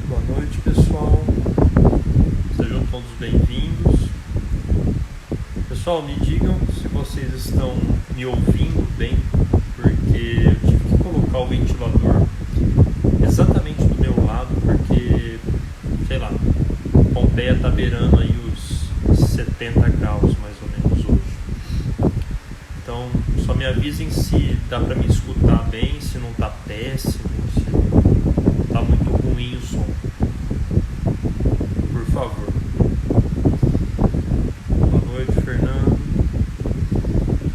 Boa noite, pessoal. Sejam todos bem-vindos. Pessoal, me digam se vocês estão me ouvindo bem, porque eu tive que colocar o ventilador exatamente do meu lado, porque, sei lá, Pompeia está beirando aí os 70 graus mais ou menos hoje. Então, só me avisem se dá para me escutar bem, se não está péssimo, se está muito ruim o som. Por favor. Boa noite, Fernando.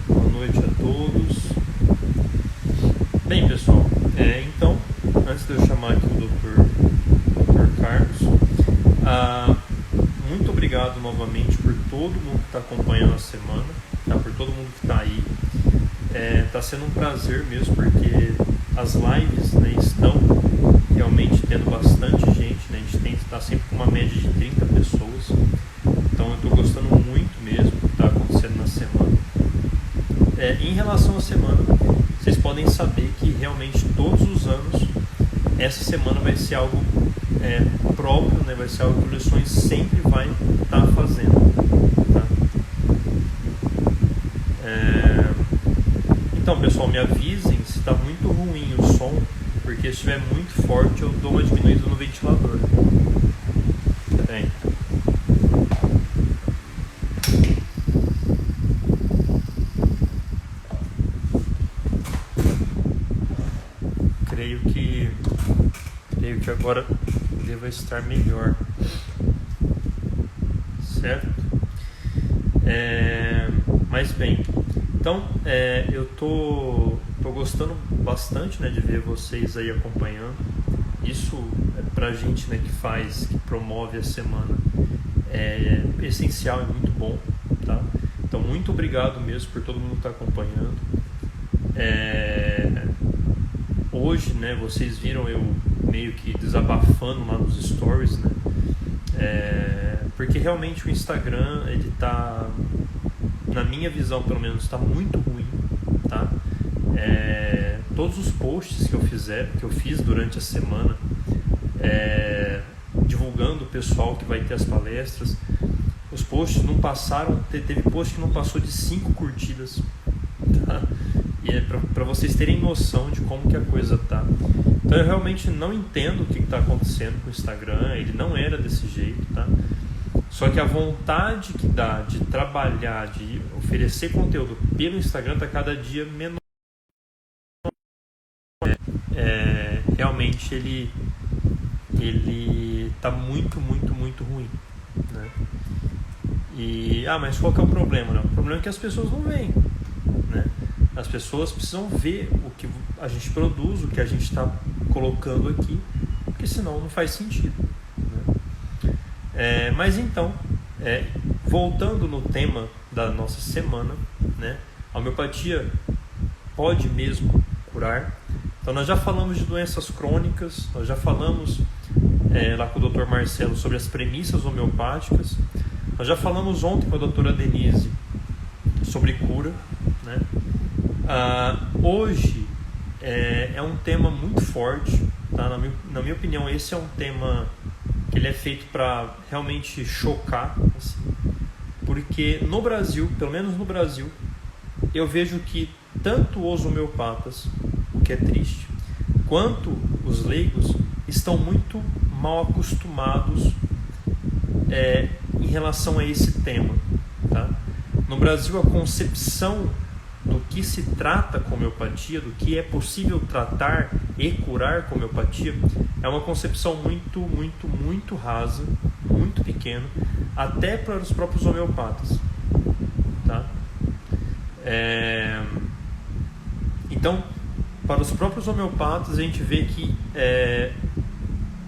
Boa noite a todos. Bem, pessoal, então, antes de eu chamar aqui o Dr. Carlos, muito obrigado novamente por todo mundo que está acompanhando a semana, tá? Por todo mundo que está aí. Está sendo um prazer mesmo, porque as lives, né, estão realmente tendo bastante gente, né? A gente está sempre com uma média de 30 pessoas, então eu estou gostando muito mesmo do que está acontecendo na semana. Em relação à semana, vocês podem saber que realmente todos os anos essa semana vai ser algo próprio, né? Vai ser algo que o Lições sempre vai estar fazendo, tá? Então, pessoal, me avisem se está muito ruim o som, porque se estiver muito forte eu dou uma diminuída no ventilador. Bem, creio que agora deva estar melhor, certo? Mas bem, então eu tô gostando bastante, né, de ver vocês aí acompanhando. Isso pra gente, né, que promove a semana, é essencial, é muito bom, tá? Então muito obrigado mesmo por todo mundo que tá acompanhando. Hoje, né, vocês viram eu meio que desabafando lá nos stories, né? Porque realmente o Instagram, ele tá, na minha visão pelo menos, está muito ruim, tá? Todos os posts que eu fiz durante a semana, divulgando o pessoal que vai ter as palestras, os posts não passaram, teve post que não passou de 5 curtidas, tá? E é para vocês terem noção de como que a coisa tá. Então eu realmente não entendo o que está acontecendo com o Instagram, ele não era desse jeito, tá? Só que a vontade que dá de trabalhar, de oferecer conteúdo pelo Instagram está cada dia menor. Realmente ele está muito, muito, muito ruim, né? Mas qual que é o problema, né? O problema é que as pessoas não veem, né? As pessoas precisam ver o que a gente produz, o que a gente está colocando aqui, porque senão não faz sentido, né? Mas então, voltando no tema da nossa semana, né? A homeopatia pode mesmo curar. Então nós já falamos de doenças crônicas, nós já falamos lá com o Dr. Marcelo sobre as premissas homeopáticas, nós já falamos ontem com a doutora Denise sobre cura, né? Hoje é um tema muito forte, tá? Na minha opinião, esse é um tema que ele é feito para realmente chocar, assim, porque no Brasil, pelo menos no Brasil, eu vejo que tanto os homeopatas, o que é triste, quanto os leigos estão muito mal acostumados em relação a esse tema, tá? No Brasil, a concepção do que se trata com homeopatia, do que é possível tratar e curar com homeopatia, é uma concepção muito, muito, muito rasa, muito pequena, até para os próprios homeopatas, tá? Então, para os próprios homeopatas, a gente vê que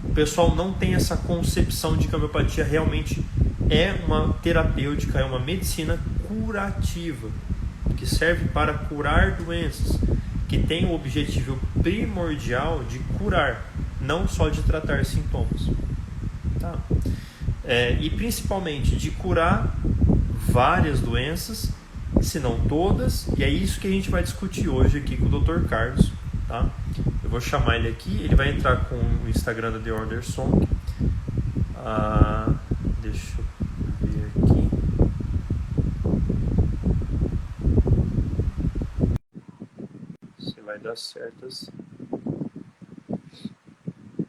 o pessoal não tem essa concepção de que a homeopatia realmente é uma terapêutica, é uma medicina curativa, que serve para curar doenças, que tem o objetivo primordial de curar, não só de tratar sintomas. Tá? E principalmente de curar várias doenças, se não todas, e é isso que a gente vai discutir hoje aqui com o Dr. Carlos. Tá? Eu vou chamar ele aqui, ele vai entrar com o Instagram da The Order Song. Deixa eu ver aqui. Se vai dar certo assim.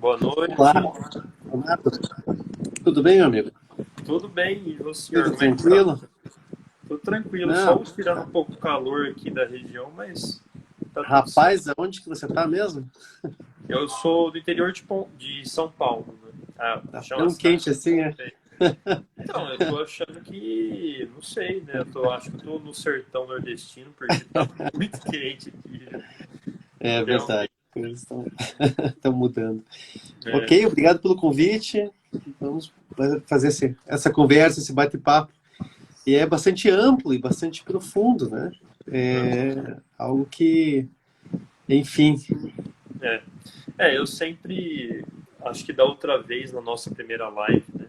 Boa noite. Olá, tudo bem, meu amigo? Tudo bem, e você, senhor? Tudo tranquilo? Tudo tranquilo, Não. só tirando um pouco o calor aqui da região, mas tá tudo Rapaz, certo. aonde que você tá mesmo? Eu sou do interior de São Paulo, né? Tá Chama tão cidade quente assim, é? Então, eu tô achando que, não sei, né? Acho que eu tô no sertão nordestino, porque tá muito quente aqui. É verdade, Realmente. eles estão mudando. É, Ok, obrigado pelo convite. Vamos fazer essa conversa, esse bate-papo. E é bastante amplo e bastante profundo, né? É algo que, enfim, é. Eu sempre, acho que da outra vez, na nossa primeira live, né?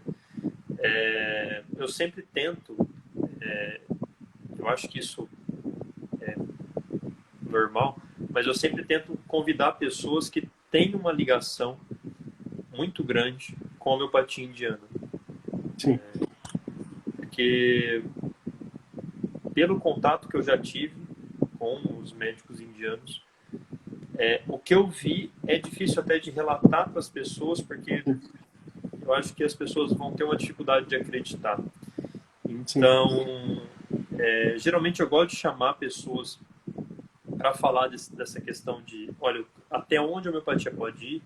Eu sempre tento, eu acho que isso é normal, mas eu sempre tento convidar pessoas que têm uma ligação muito grande com a homeopatia indiana. sim. Porque, pelo contato que eu já tive com os médicos indianos, o que eu vi é difícil até de relatar para as pessoas, porque eu acho que as pessoas vão ter uma dificuldade de acreditar. Sim. Então, geralmente eu gosto de chamar pessoas para falar dessa questão de, olha, até onde a homeopatia pode ir.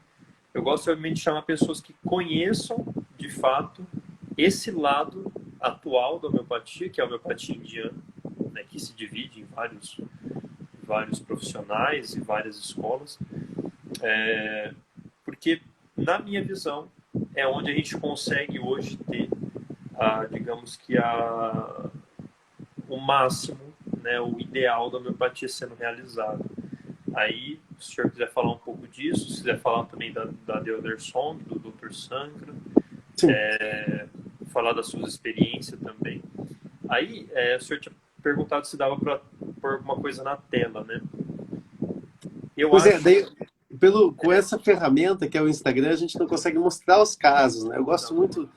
Eu gosto realmente de chamar pessoas que conheçam, de fato, esse lado atual da homeopatia, que é a homeopatia indiana, né, que se divide em vários profissionais e várias escolas. Porque, na minha visão, é onde a gente consegue hoje ter, digamos que, o máximo, né, o ideal da homeopatia sendo realizado. Aí, se o senhor quiser falar um pouco disso, se quiser falar também da The Other Song, do Dr. Sankara, falar das suas experiências também. Aí, o senhor tinha perguntado se dava para pôr alguma coisa na tela, né? Daí, com essa ferramenta que é o Instagram, a gente não consegue mostrar os casos, né? Eu gosto muito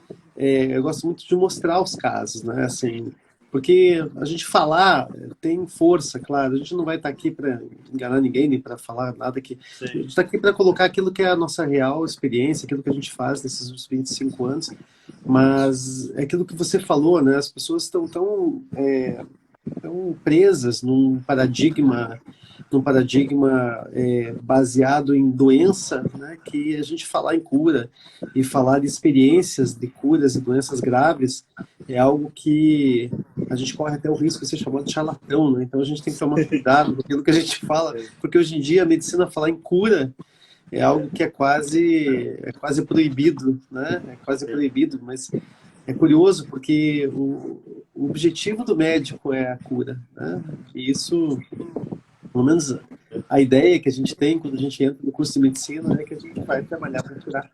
de mostrar os casos, né? Assim, porque a gente falar tem força, claro. A gente não vai estar aqui para enganar ninguém, nem para falar nada que... Sim. A gente está aqui para colocar aquilo que é a nossa real experiência, aquilo que a gente faz nesses 25 anos. Mas é aquilo que você falou, né? As pessoas estão tão presas num paradigma baseado em doença, né, que a gente falar em cura e falar de experiências de curas e doenças graves é algo que a gente corre até o risco de ser chamado de charlatão, né? Então a gente tem que tomar cuidado com aquilo que a gente fala, porque hoje em dia a medicina falar em cura é algo que é quase proibido, né? É quase proibido, mas é curioso porque o objetivo do médico é a cura, né? E isso, pelo menos a ideia que a gente tem quando a gente entra no curso de medicina é que a gente vai trabalhar para curar.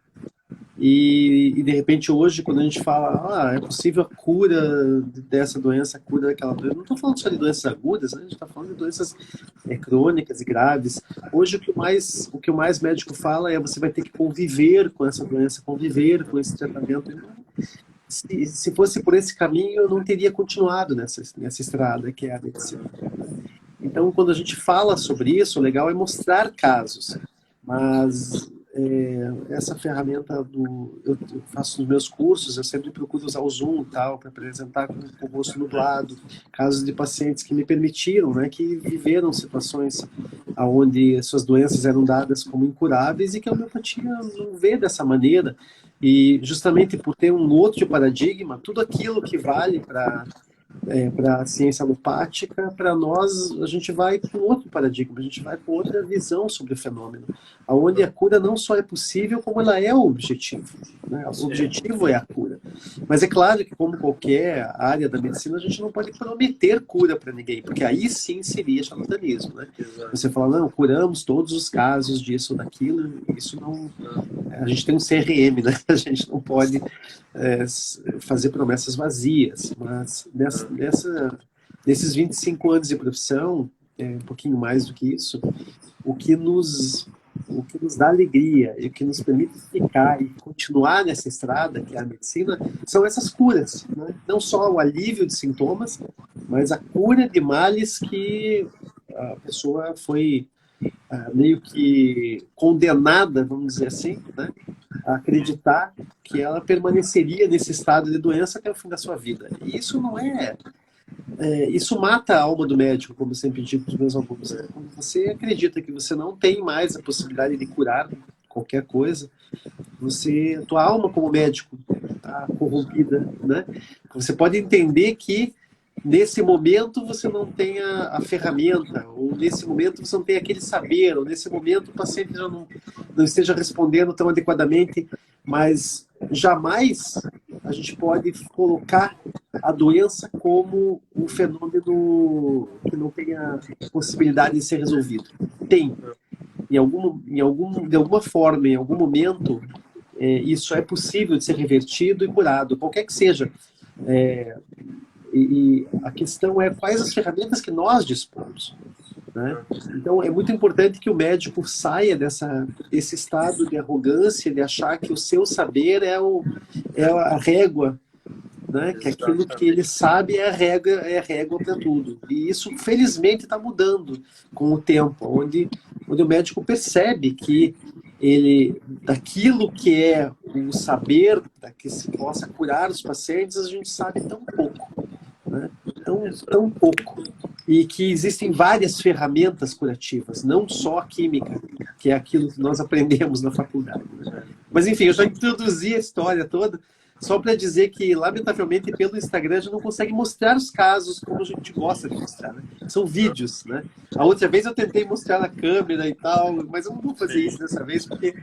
E de repente hoje, quando a gente fala, é possível a cura dessa doença, a cura daquela doença, não estou falando só de doenças agudas, né? A gente está falando de doenças crônicas e graves. Hoje o que o mais médico fala é você vai ter que conviver com essa doença, conviver com esse tratamento. Se fosse por esse caminho, eu não teria continuado nessa estrada que é a medicina. Então, quando a gente fala sobre isso, o legal é mostrar casos. Mas essa ferramenta eu faço nos meus cursos, eu sempre procuro usar o Zoom e tal, para apresentar com o rosto nublado, casos de pacientes que me permitiram, né, que viveram situações onde suas doenças eram dadas como incuráveis e que a homeopatia não vê dessa maneira. E justamente por ter um outro paradigma, tudo aquilo que vale para a ciência alopática, para nós a gente vai para um outro paradigma, a gente vai para outra visão sobre o fenômeno, onde a cura não só é possível, como ela é o objetivo, né? O objetivo é a cura. Mas é claro que, como qualquer área da medicina, a gente não pode prometer cura para ninguém, porque aí sim seria charlatanismo, né? Exato. Você fala, não, curamos todos os casos disso ou daquilo, isso não... A gente tem um CRM, né? A gente não pode fazer promessas vazias, mas nesses 25 anos de profissão, um pouquinho mais do que isso, o que nos dá alegria e o que nos permite ficar e continuar nessa estrada, que é a medicina, são essas curas, né? Não só o alívio de sintomas, mas a cura de males que a pessoa foi meio que condenada, vamos dizer assim, né? A acreditar que ela permaneceria nesse estado de doença até o fim da sua vida. E isso não isso mata a alma do médico, como eu sempre digo para os meus alunos. Né? Quando você acredita que você não tem mais a possibilidade de curar qualquer coisa, tua alma como médico está corrompida, né? Você pode entender que nesse momento você não tem a ferramenta, ou nesse momento você não tem aquele saber, ou nesse momento o paciente já não esteja respondendo tão adequadamente, mas jamais a gente pode colocar a doença como um fenômeno que não tenha possibilidade de ser resolvido. Tem. De alguma forma, em algum momento, isso é possível de ser revertido e curado, qualquer que seja. E a questão é quais as ferramentas que nós dispomos. Né? Então, é muito importante que o médico saia desse estado de arrogância, de achar que o seu saber é a régua, né? Que aquilo que ele sabe é a régua para tudo. E isso, felizmente, está mudando com o tempo, onde o médico percebe que daquilo que é o saber, para que se possa curar os pacientes, a gente sabe tão pouco. Né? Tão pouco. E que existem várias ferramentas curativas, não só a química, que é aquilo que nós aprendemos na faculdade. Né? Mas, enfim, eu já introduzi a história toda, só para dizer que, lamentavelmente, pelo Instagram, a gente não consegue mostrar os casos como a gente gosta de mostrar. Né? São vídeos, né? A outra vez eu tentei mostrar na câmera e tal, mas eu não vou fazer isso dessa vez, porque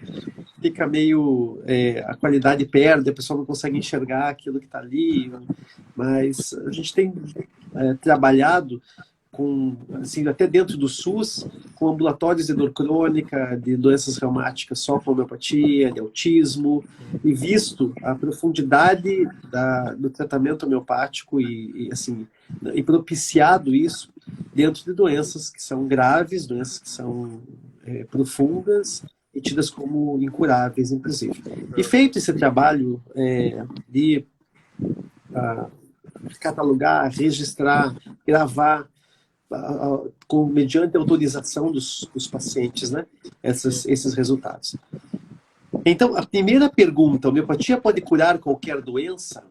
fica meio... a qualidade perde, a pessoa não consegue enxergar aquilo que está ali. Mas a gente tem trabalhado assim, até dentro do SUS, com ambulatórios de dor crônica, de doenças reumáticas só com homeopatia, de autismo, e visto a profundidade do tratamento homeopático e propiciado isso dentro de doenças que são graves, doenças que são profundas e tidas como incuráveis, inclusive. E feito esse trabalho de catalogar, registrar, gravar, mediante autorização dos pacientes, né? Esses resultados. Então, a primeira pergunta, a homeopatia pode curar qualquer doença?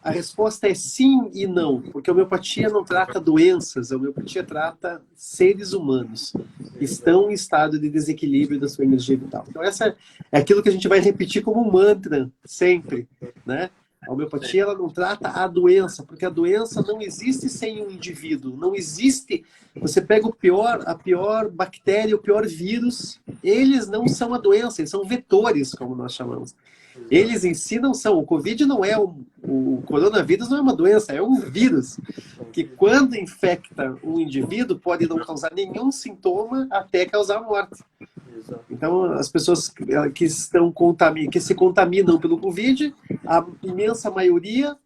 A resposta é sim e não, porque a homeopatia não trata doenças, a homeopatia trata seres humanos que estão em estado de desequilíbrio da sua energia vital. Então, essa é aquilo que a gente vai repetir como um mantra sempre, né? A homeopatia ela não trata a doença, porque a doença não existe sem um indivíduo. Não existe. Você pega a pior bactéria, o pior vírus, eles não são a doença, eles são vetores, como nós chamamos. Eles em si não são. O Covid não é o coronavírus não é uma doença, é um vírus que quando infecta um indivíduo pode não causar nenhum sintoma até causar morte. Então, as pessoas que se contaminam pelo Covid, a imensa maioria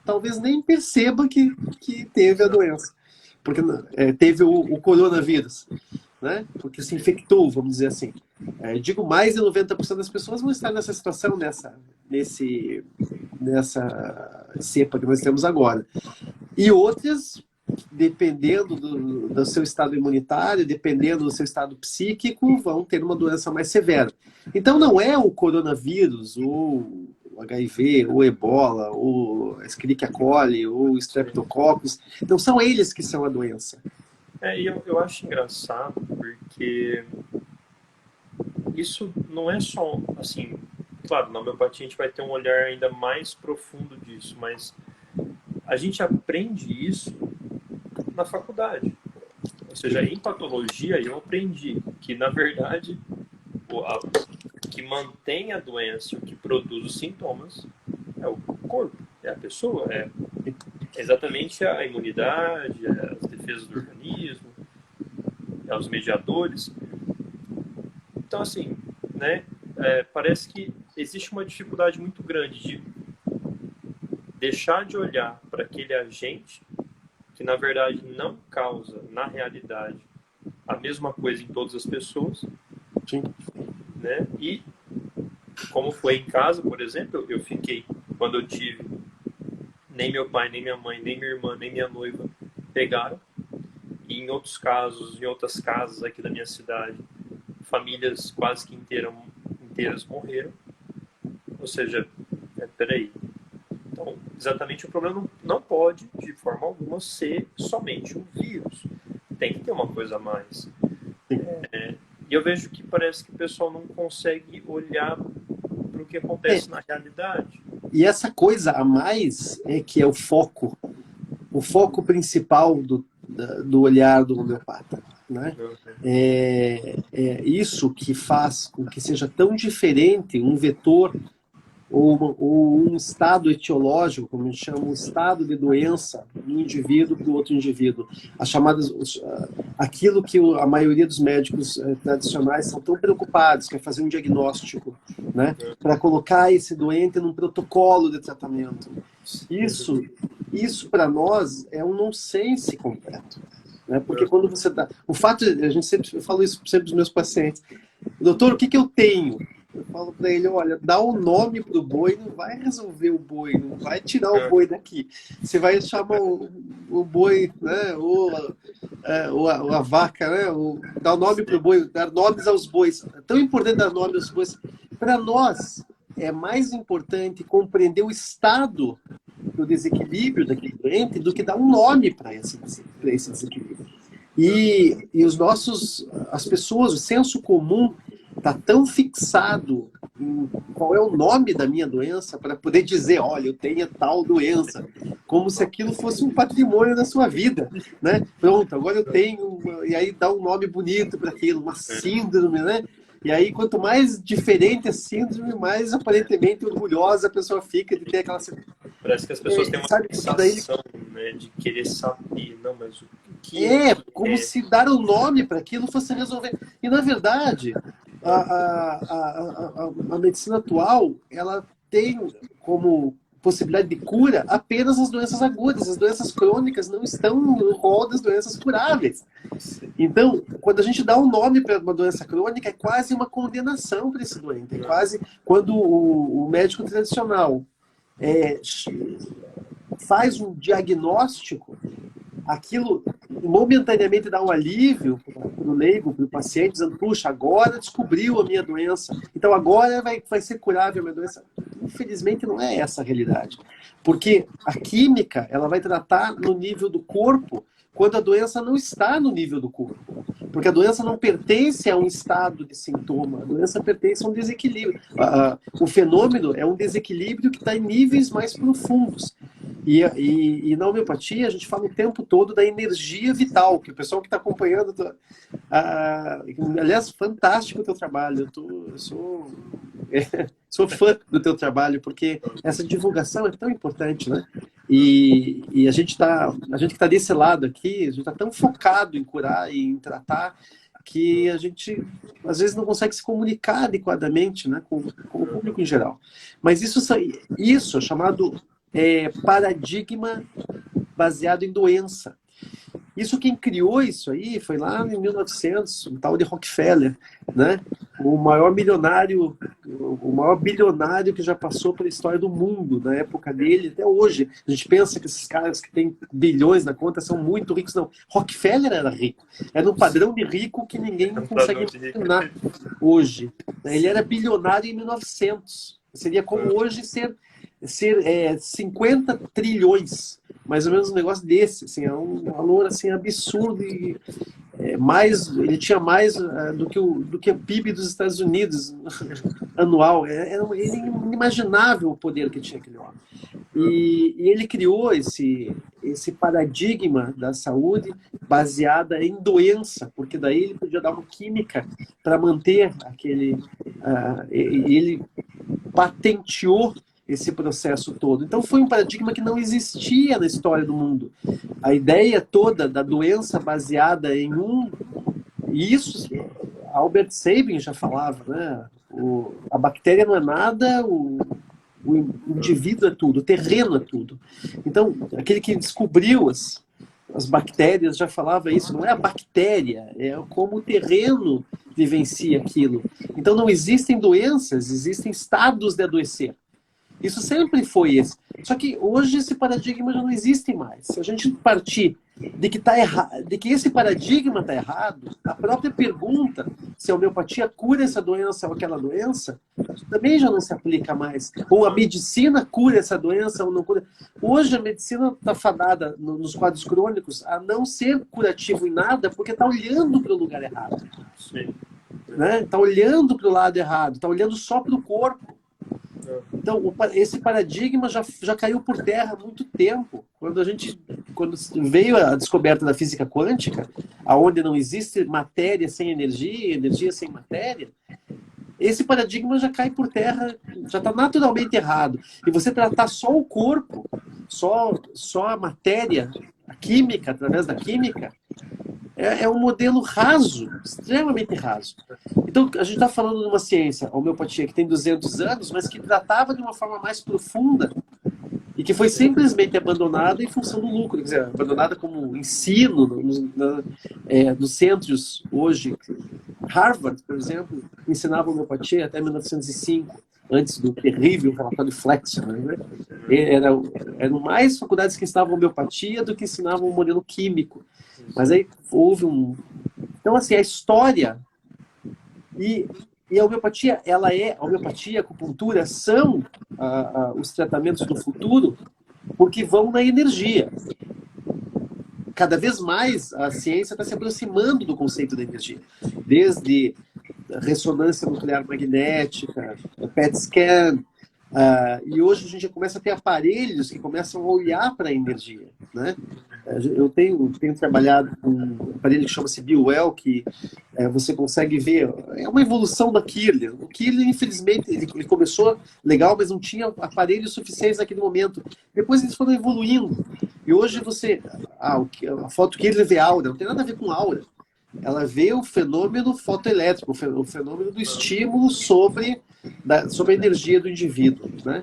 talvez nem perceba que teve a doença, porque teve o coronavírus, né? Porque se infectou, vamos dizer assim. Digo, mais de 90% das pessoas vão estar nessa situação, nessa cepa que nós temos agora. E outras, dependendo do seu estado imunitário, dependendo do seu estado psíquico, vão ter uma doença mais severa. Então, não é o coronavírus, ou o HIV, ou ebola, ou a Escherichia coli, ou o Streptococcus. Não são eles que são a doença. E eu acho engraçado, porque isso não é só, assim, claro, na homeopatia a gente vai ter um olhar ainda mais profundo disso, mas a gente aprende isso na faculdade. Ou seja, em patologia eu aprendi que, na verdade, o que mantém a doença, o que produz os sintomas, É o corpo, é a pessoa, é exatamente a imunidade, é as defesas do organismo, é os mediadores. Então, assim, né, parece que existe uma dificuldade muito grande de deixar de olhar para aquele agente que, na verdade, não causa, na realidade, a mesma coisa em todas as pessoas. Sim. Né? E, como foi em casa, por exemplo, eu fiquei, quando eu tive, nem meu pai, nem minha mãe, nem minha irmã, nem minha noiva pegaram. E em outros casos, em outras casas aqui da minha cidade, famílias quase que inteiras morreram. Ou seja, peraí. Então, exatamente o problema não pode, de forma alguma, ser somente um vírus. Tem que ter uma coisa a mais. E eu vejo que parece que o pessoal não consegue olhar para o que acontece na realidade. E essa coisa a mais é que é o foco principal do olhar do homeopata. Né? É isso que faz com que seja tão diferente um vetor ou um estado etiológico, como a gente chama, um estado de doença de um indivíduo para o outro indivíduo. As chamadas, aquilo que a maioria dos médicos tradicionais são tão preocupados, que é fazer um diagnóstico, né, para colocar esse doente num protocolo de tratamento. Isso para nós é um nonsense completo. Né? Porque quando você dá... O fato de... A gente sempre fala isso sempre dos meus pacientes. Doutor, o que eu tenho? Eu falo para ele, olha, dá um nome pro boi, não vai resolver o boi, não vai tirar o boi daqui. Você vai chamar o boi, né, ou a vaca, né, dar o nome pro boi, dar nomes aos bois. É tão importante dar nome aos bois. Para nós, é mais importante compreender o estado do desequilíbrio daquele doente do que dar um nome para esse desequilíbrio. E as pessoas, o senso comum, está tão fixado em qual é o nome da minha doença para poder dizer, olha, eu tenho tal doença, como se aquilo fosse um patrimônio da sua vida, né? Pronto, agora eu tenho, e aí dá um nome bonito para aquilo, uma síndrome, né? E aí, quanto mais diferente a síndrome, mais aparentemente orgulhosa a pessoa fica de ter aquela síndrome. Parece que as pessoas têm uma sensação, né, de querer saber, não, mas o que como se dar um nome para aquilo fosse resolver. E, na verdade, a medicina atual, ela tem como possibilidade de cura apenas as doenças agudas. As doenças crônicas não estão no rol das doenças curáveis. Então, quando a gente dá um nome para uma doença crônica, é quase uma condenação para esse doente. É quase quando o médico tradicional faz um diagnóstico, aquilo momentaneamente dá um alívio para o leigo, para o paciente, dizendo, puxa, agora descobriu a minha doença, então agora vai ser curável a minha doença. Infelizmente não é essa a realidade. Porque a química, ela vai tratar no nível do corpo, quando a doença não está no nível do corpo. Porque a doença não pertence a um estado de sintoma, a doença pertence a um desequilíbrio. O fenômeno é um desequilíbrio que está em níveis mais profundos. E na homeopatia a gente fala o tempo todo da energia vital, que o pessoal que está acompanhando... aliás, fantástico o teu trabalho. Eu sou fã do teu trabalho, porque essa divulgação é tão importante, né? E a gente que está desse lado aqui, a gente está tão focado em curar e em tratar, que a gente, às vezes, não consegue se comunicar adequadamente, né, com o público em geral. Mas isso é chamado paradigma baseado em doença. Quem criou isso aí foi lá em 1900, um tal de Rockefeller, né? O maior bilionário que já passou pela história do mundo, na época dele, até hoje. A gente pensa que esses caras que têm bilhões na conta são muito ricos. Não, Rockefeller era rico. Era um padrão de rico que ninguém consegue imaginar hoje. Ele era bilionário em 1900. Seria como hoje ser 50 trilhões, mais ou menos um negócio desse, assim, é um valor assim, absurdo, e ele tinha mais do que o PIB dos Estados Unidos anual. Era inimaginável o poder que tinha aquele homem. E ele criou esse paradigma da saúde baseada em doença, porque daí ele podia dar uma química para manter aquele... ele patenteou esse processo todo. Então foi um paradigma que não existia na história do mundo. A ideia toda da doença baseada em e isso Albert Sabin já falava, né? A bactéria não é nada, o indivíduo é tudo, o terreno é tudo. Então, aquele que descobriu as bactérias já falava isso, não é a bactéria, é como o terreno vivencia aquilo. Então não existem doenças, existem estados de adoecer. Isso sempre foi esse. Só que hoje esse paradigma já não existe mais. Se a gente partir de que esse paradigma está errado, a própria pergunta se a homeopatia cura essa doença ou aquela doença, também já não se aplica mais. Ou a medicina cura essa doença ou não cura. Hoje a medicina está fadada nos quadros crônicos a não ser curativo em nada, porque está olhando para o lugar errado. Né? Está olhando para o lado errado, está olhando só para o corpo. Então, esse paradigma já caiu por terra há muito tempo. Quando veio a descoberta da física quântica, aonde não existe matéria sem energia, energia sem matéria, esse paradigma já cai por terra, já está naturalmente errado. E você tratar só o corpo, só a matéria, a química, através da química, é um modelo raso, extremamente raso. Então, a gente está falando de uma ciência, a homeopatia, que tem 200 anos, mas que tratava de uma forma mais profunda e que foi simplesmente abandonada em função do lucro, quer dizer, abandonada como ensino nos centros hoje. Harvard, por exemplo, ensinava homeopatia até 1905, antes do terrível relatório Flexner, né? Eram mais faculdades que ensinavam homeopatia do que ensinavam o modelo químico. Mas aí houve Então, assim, a história e a homeopatia, a homeopatia, a acupuntura são os tratamentos do futuro porque vão na energia. Cada vez mais a ciência está se aproximando do conceito da energia. Desde ressonância nuclear magnética, PET scan, e hoje a gente já começa a ter aparelhos que começam a olhar para a energia, né? Eu tenho trabalhado com um aparelho que chama-se BioWell, que você consegue ver, é uma evolução da Kirlian. O Kirlian, infelizmente, ele começou legal, mas não tinha aparelhos suficientes naquele momento. Depois eles foram evoluindo. E hoje a foto Kirlian vê aura, não tem nada a ver com aura. Ela vê o fenômeno fotoelétrico, o fenômeno do estímulo sobre a energia do indivíduo, né?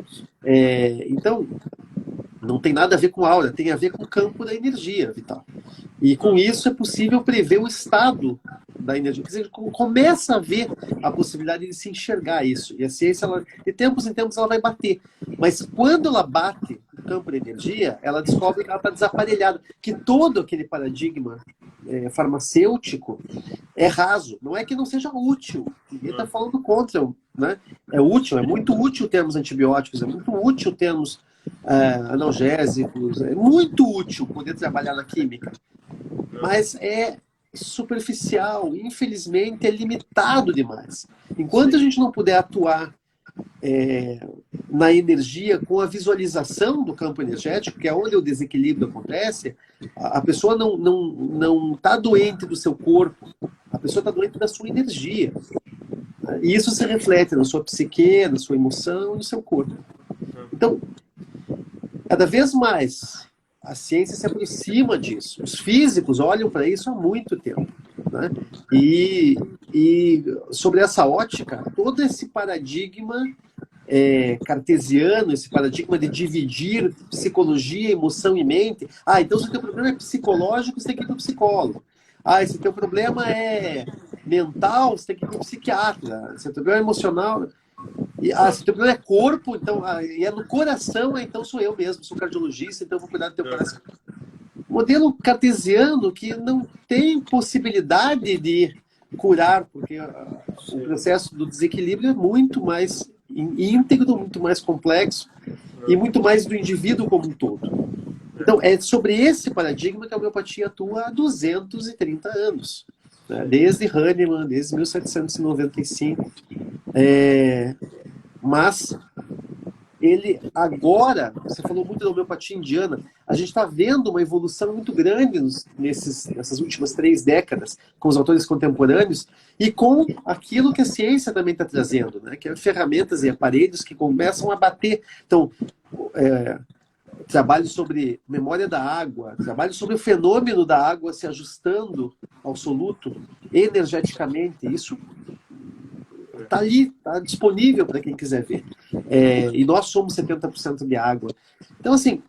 Então, não tem nada a ver com aura, tem a ver com o campo da energia vital. E com isso é possível prever o estado da energia. Quer dizer, começa a ver a possibilidade de se enxergar isso. E a ciência, de tempos em tempos, ela vai bater. Mas quando ela bate no campo da energia, ela descobre que ela está desaparelhada. Que todo aquele paradigma farmacêutico é raso. Não é que não seja útil. Ninguém está falando contra. Né? É útil, é muito útil termos antibióticos, é muito útil termos analgésicos, é muito útil poder trabalhar na química. Mas é superficial, infelizmente é limitado demais. Enquanto a gente não puder atuar na energia com a visualização do campo energético, que é onde o desequilíbrio acontece, a pessoa não está doente do seu corpo, a pessoa está doente da sua energia. E isso se reflete na sua psique, na sua emoção e no seu corpo. Então, cada vez mais a ciência se aproxima disso. Os físicos olham para isso há muito tempo. Né? E sobre essa ótica, todo esse paradigma cartesiano, esse paradigma de dividir psicologia, emoção e mente. Então se o teu problema é psicológico, você tem que ir para o psicólogo. Se o teu problema é mental, você tem que ir para o psiquiatra. Se o teu problema é emocional... se o teu problema é corpo, então, e é no coração, então sou eu mesmo, sou cardiologista, então vou cuidar do teu coração. Modelo cartesiano que não tem possibilidade de curar, porque o processo do desequilíbrio é muito mais íntegro, muito mais complexo e muito mais do indivíduo como um todo. Então, é sobre esse paradigma que a homeopatia atua há 230 anos. Né? Desde Hahnemann, desde 1795. Mas ele agora, você falou muito da homeopatia indiana, a gente está vendo uma evolução muito grande nessas últimas 3 décadas, com os autores contemporâneos, e com aquilo que a ciência também está trazendo, né? Que é ferramentas e aparelhos que começam a bater. Então, trabalho sobre memória da água, trabalho sobre o fenômeno da água se ajustando ao soluto energeticamente. Isso está ali, está disponível para quem quiser ver. E nós somos 70% de água. Então, assim,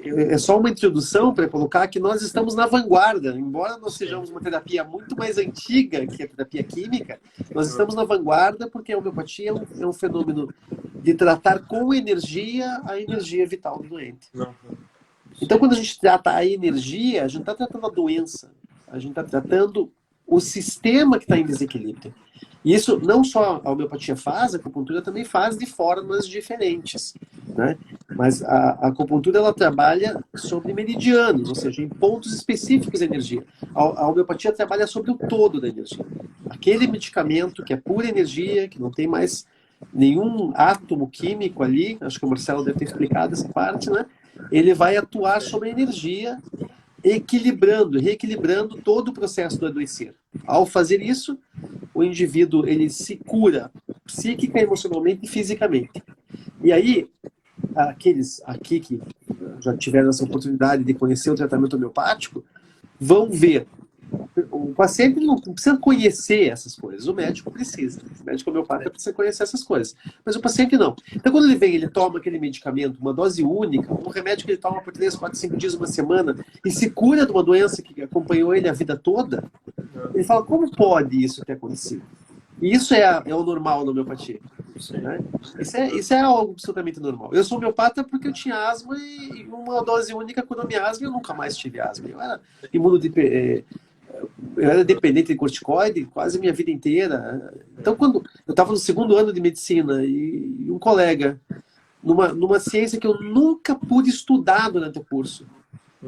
é só uma introdução para colocar que nós estamos na vanguarda. Embora nós sejamos uma terapia muito mais antiga que a terapia química, nós estamos na vanguarda porque a homeopatia é um fenômeno de tratar com energia a energia vital do doente. Então, quando a gente trata a energia, a gente está tratando a doença. A gente está tratando o sistema que está em desequilíbrio. E isso não só a homeopatia faz, a acupuntura também faz de formas diferentes, né? Mas a acupuntura ela trabalha sobre meridianos, ou seja, em pontos específicos da energia. A homeopatia trabalha sobre o todo da energia. Aquele medicamento que é pura energia, que não tem mais nenhum átomo químico ali, acho que o Marcelo deve ter explicado essa parte, né? Ele vai atuar sobre a energia, reequilibrando todo o processo do adoecer. Ao fazer isso, o indivíduo ele se cura psíquica, emocionalmente e fisicamente. E aí, aqueles aqui que já tiveram essa oportunidade de conhecer o tratamento homeopático, vão ver. O paciente não precisa conhecer essas coisas, o médico precisa. O médico homeopata precisa conhecer essas coisas, mas o paciente não. Então, quando ele vem, ele toma aquele medicamento, uma dose única, um remédio que ele toma por 3, 4, 5 dias, uma semana, e se cura de uma doença que acompanhou ele a vida toda, ele fala, como pode isso ter acontecido? E isso é o normal na homeopatia. Né? Isso é algo absolutamente normal. Eu sou homeopata porque eu tinha asma e uma dose única curou minha asma e eu nunca mais tive asma. Eu era dependente de corticoide quase a minha vida inteira. Então, quando eu estava no 2º ano de medicina e um colega, numa ciência que eu nunca pude estudar durante o curso,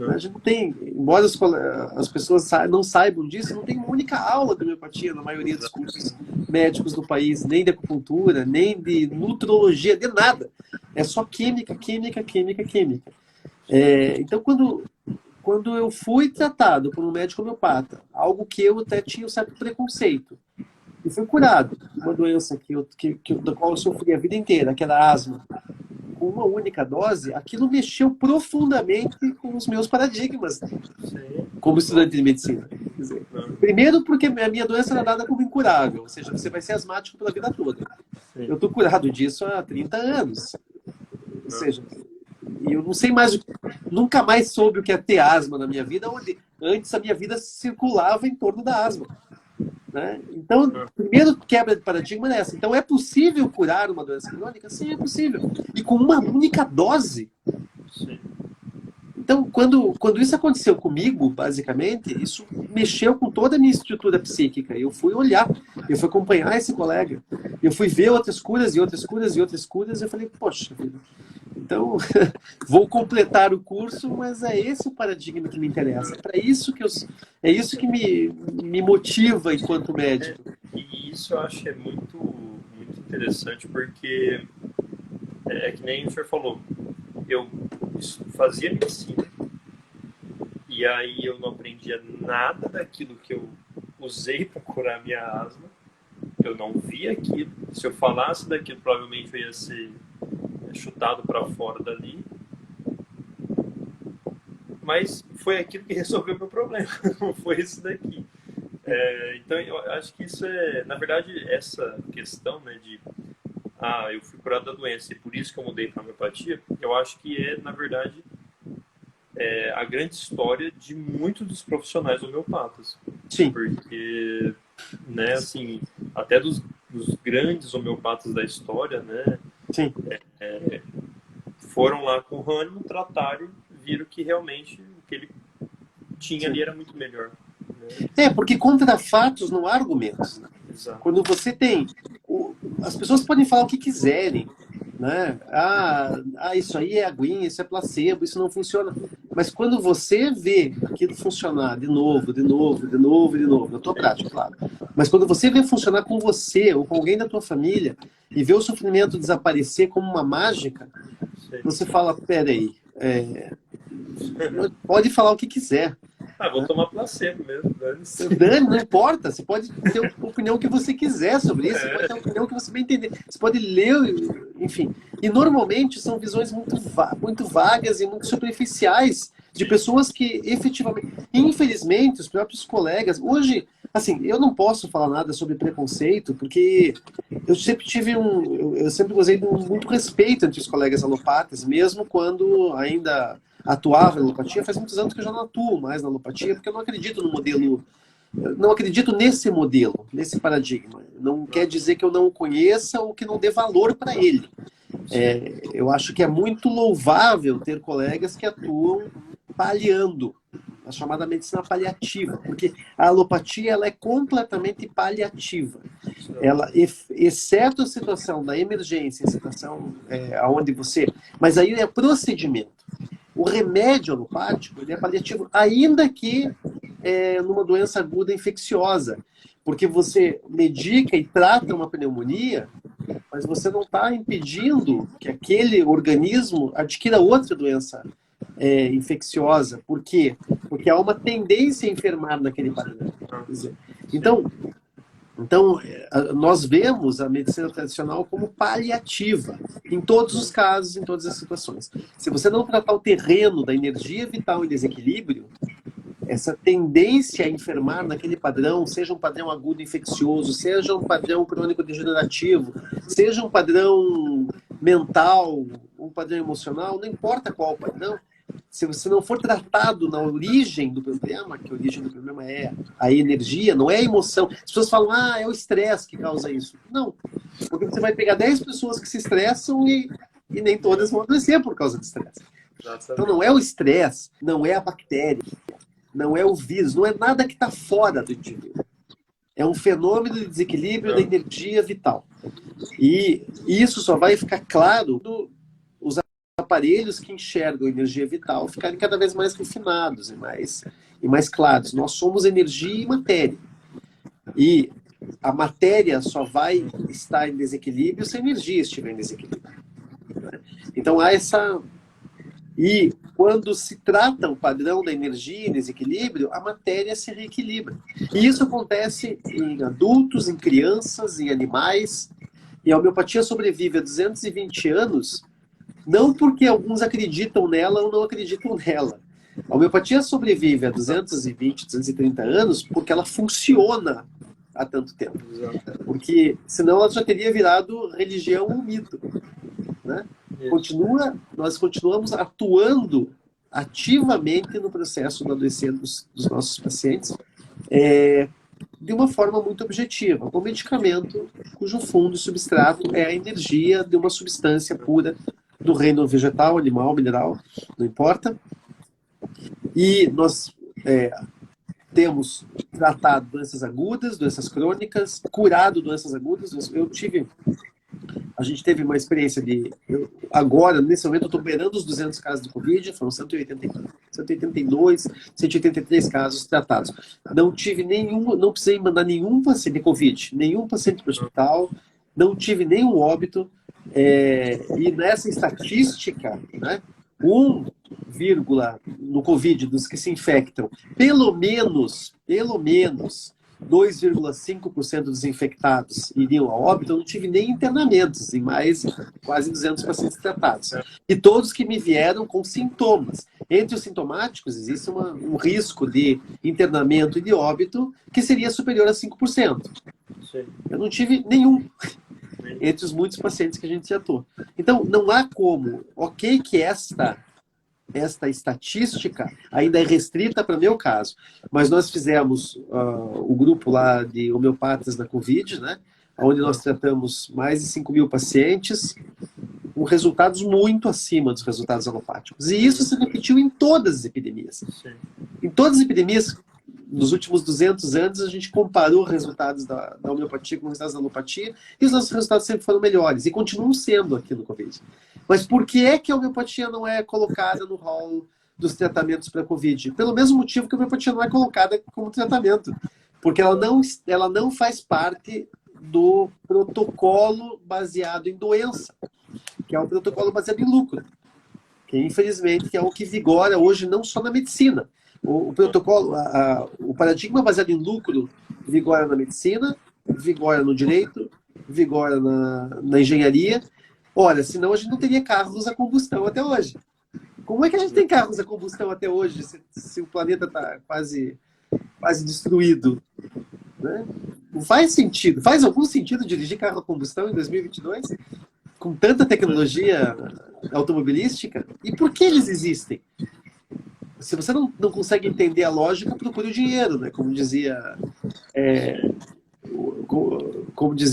a gente não tem, embora as pessoas não saibam disso, não tem uma única aula de homeopatia na maioria dos cursos médicos do país, nem de acupuntura, nem de nutrologia, de nada. É só química, química, química, química. Então, quando eu fui tratado por um médico homeopata, algo que eu até tinha um certo preconceito, e fui curado, uma doença da qual eu sofri a vida inteira, que era asma, com uma única dose, aquilo mexeu profundamente com os meus paradigmas como estudante de medicina. Quer dizer, primeiro porque a minha doença era dada como incurável, ou seja, você vai ser asmático pela vida toda. Eu estou curado disso há 30 anos. Ou seja, eu não sei mais, nunca mais soube o que é ter asma na minha vida, onde antes a minha vida circulava em torno da asma. Né? Então, primeiro quebra de paradigma é essa. Então, é possível curar uma doença crônica? Sim, é possível. E com uma única dose. Sim. Então, quando isso aconteceu comigo, basicamente, isso mexeu com toda a minha estrutura psíquica. Eu fui olhar, eu fui acompanhar esse colega, eu fui ver outras curas e outras curas e outras curas, e eu falei, poxa vida, então, vou completar o curso, mas é esse o paradigma que me interessa. É isso que me motiva enquanto médico. E isso eu acho que é muito, muito interessante, porque é que nem o senhor falou, eu fazia medicina e aí eu não aprendia nada daquilo que eu usei para curar minha asma. Eu não via aquilo. Se eu falasse daquilo, provavelmente eu ia ser chutado para fora dali, mas foi aquilo que resolveu o meu problema, não foi isso daqui. Então eu acho que isso na verdade, essa questão, né, de eu fui curado da doença e por isso que eu mudei para a homeopatia, eu acho que na verdade, a grande história de muitos dos profissionais homeopatas. Sim. Porque, né, assim, até dos grandes homeopatas da história, né, sim. Foram lá com o Hahnemann, trataram e viram que realmente o que ele tinha, sim, ali era muito melhor. Né? Porque contra fatos não há argumentos. Né? Exato. Quando você tem... As pessoas podem falar o que quiserem. Né? Isso aí é aguinha, isso é placebo, isso não funciona. Mas quando você vê aquilo funcionar de novo, na tua prática, claro. Mas quando você vê funcionar com você ou com alguém da tua família e vê o sofrimento desaparecer como uma mágica, você fala, peraí, Pode falar o que quiser. Ah, vou tomar placebo mesmo. Não importa, você pode ter a opinião que você quiser sobre isso, você pode ter a opinião que você bem entender. Você pode ler, enfim. E normalmente são visões muito vagas e muito superficiais de pessoas que efetivamente, infelizmente, os próprios colegas, hoje, assim, eu não posso falar nada sobre preconceito, porque eu sempre gozei de muito respeito entre os colegas alopatas, mesmo quando ainda atuava na alopatia. Faz muitos anos que eu já não atuo mais na alopatia, porque eu não acredito no modelo, não acredito nesse modelo, nesse paradigma. Não quer dizer que eu não o conheça ou que não dê valor para ele. Eu acho que é muito louvável ter colegas que atuam paliando, a chamada medicina paliativa, porque a alopatia ela é completamente paliativa. Ela, exceto a situação da emergência, a situação onde você... Mas aí é procedimento. O remédio alopático ele é paliativo, ainda que numa doença aguda infecciosa, porque você medica e trata uma pneumonia, mas você não está impedindo que aquele organismo adquira outra doença infecciosa. Por quê? Porque há uma tendência a enfermar naquele padrão. Então, nós vemos a medicina tradicional como paliativa, em todos os casos, em todas as situações. Se você não tratar o terreno da energia vital em desequilíbrio, essa tendência a enfermar naquele padrão, seja um padrão agudo infeccioso, seja um padrão crônico degenerativo, seja um padrão mental, um padrão emocional, não importa qual o padrão, se você não for tratado na origem do problema, que a origem do problema é a energia, não é a emoção. As pessoas falam, é o estresse que causa isso. Não, porque você vai pegar 10 pessoas que se estressam e nem todas vão adoecer por causa do estresse. Então não é o estresse, não é a bactéria, não é o vírus, não é nada que está fora do indivíduo. É um fenômeno de desequilíbrio da energia vital. E isso só vai ficar claro os aparelhos que enxergam a energia vital ficarem cada vez mais refinados e mais claros. Nós somos energia e matéria. E a matéria só vai estar em desequilíbrio se a energia estiver em desequilíbrio. Então há essa... E quando se trata o padrão da energia em desequilíbrio, a matéria se reequilibra. E isso acontece em adultos, em crianças, em animais. E a homeopatia sobrevive a 220 anos, não porque alguns acreditam nela ou não acreditam nela. A homeopatia sobrevive a 220, 230 anos porque ela funciona há tanto tempo. Porque senão ela já teria virado religião ou mito. Né? Nós continuamos atuando ativamente no processo do adoecer dos nossos pacientes de uma forma muito objetiva, com medicamento cujo fundo substrato é a energia de uma substância pura do reino vegetal, animal, mineral, não importa. E nós temos tratado doenças agudas, doenças crônicas, curado doenças agudas. A gente teve uma experiência agora, nesse momento, eu estou beirando os 200 casos de Covid, foram 182, 183 casos tratados. Não precisei mandar nenhum paciente de Covid, nenhum paciente para o hospital, não tive nenhum óbito. E nessa estatística, né, 1, no Covid, dos que se infectam, pelo menos 2,5% dos infectados iriam a óbito. Eu não tive nem internamentos em mais quase 200 pacientes tratados. E todos que me vieram com sintomas. Entre os sintomáticos, existe um risco de internamento e de óbito que seria superior a 5%. Eu não tive nenhum entre os muitos pacientes que a gente tratou. Então, não há como. Ok que esta estatística ainda é restrita para o meu caso, mas nós fizemos o grupo lá de homeopatas da Covid, né, onde nós tratamos mais de 5.000 pacientes, com resultados muito acima dos resultados alopáticos. E isso se repetiu em todas as epidemias. Em todas as epidemias, nos últimos 200 anos, a gente comparou resultados da homeopatia com resultados da alopatia, e os nossos resultados sempre foram melhores, e continuam sendo aqui no Covid. Mas por que é que a homeopatia não é colocada no rol dos tratamentos para Covid? Pelo mesmo motivo que a homeopatia não é colocada como tratamento. Porque ela não faz parte do protocolo baseado em doença, que é o protocolo baseado em lucro. que infelizmente é o que vigora hoje não só na medicina. O protocolo, o paradigma baseado em lucro vigora na medicina, vigora no direito, vigora na engenharia. Olha, senão a gente não teria carros a combustão até hoje. Como é que a gente tem carros a combustão até hoje, se o planeta está quase destruído? Né? Não faz sentido. Faz algum sentido dirigir carro a combustão em 2022? Com tanta tecnologia automobilística? E por que eles existem? Se você não consegue entender a lógica, procure o dinheiro, né? Como dizia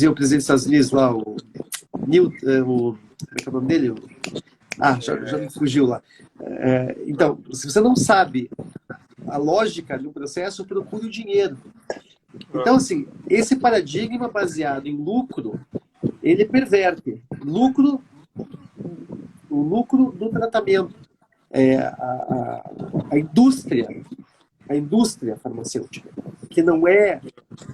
o presidente dos Estados Unidos lá, o Newton, como é que é o nome dele? Já me fugiu lá. Então, se você não sabe a lógica do processo, procure o dinheiro. Então, assim, esse paradigma baseado em lucro, ele perverte o lucro do tratamento. A indústria farmacêutica, que não é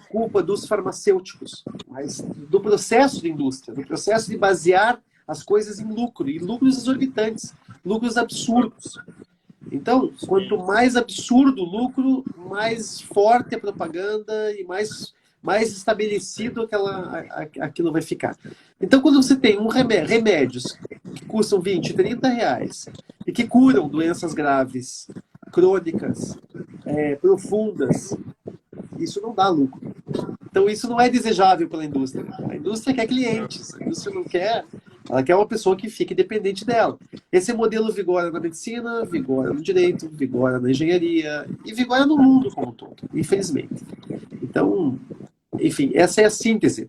culpa dos farmacêuticos, mas do processo de indústria, do processo de basear as coisas em lucro, e lucros exorbitantes, lucros absurdos. Então, quanto mais absurdo o lucro, mais forte a propaganda e mais estabelecido aquilo vai ficar. Então, quando você tem remédios que custam 20, 30 reais e que curam doenças graves, crônicas, profundas, isso não dá lucro. Então, isso não é desejável pela indústria. A indústria quer clientes, a indústria não quer... Ela quer uma pessoa que fique dependente dela. Esse modelo vigora na medicina, vigora no direito, vigora na engenharia e vigora no mundo como um todo, infelizmente. Então, enfim, essa é a síntese.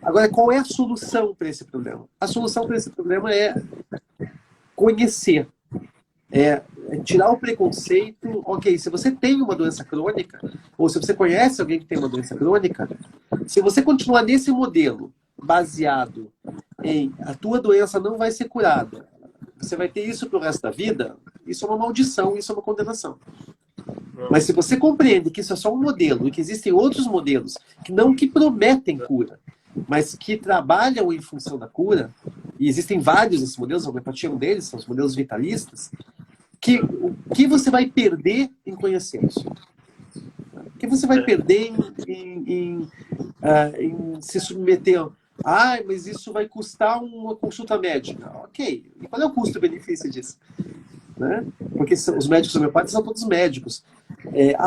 Agora, qual é a solução para esse problema? A solução para esse problema é conhecer, tirar o preconceito. Ok, se você tem uma doença crônica, ou se você conhece alguém que tem uma doença crônica, se você continuar nesse modelo baseado em a tua doença não vai ser curada, você vai ter isso pro resto da vida, isso é uma maldição, isso é uma condenação. Mas se você compreende que isso é só um modelo e que existem outros modelos que prometem cura, mas que trabalham em função da cura, e existem vários desses modelos, a homeopatia é um deles, são os modelos vitalistas, o que você vai perder em conhecê-los? O que você vai perder em se submeter mas isso vai custar uma consulta médica. Ok. E qual é o custo-benefício disso? Né? Porque os médicos homeopatas são todos médicos.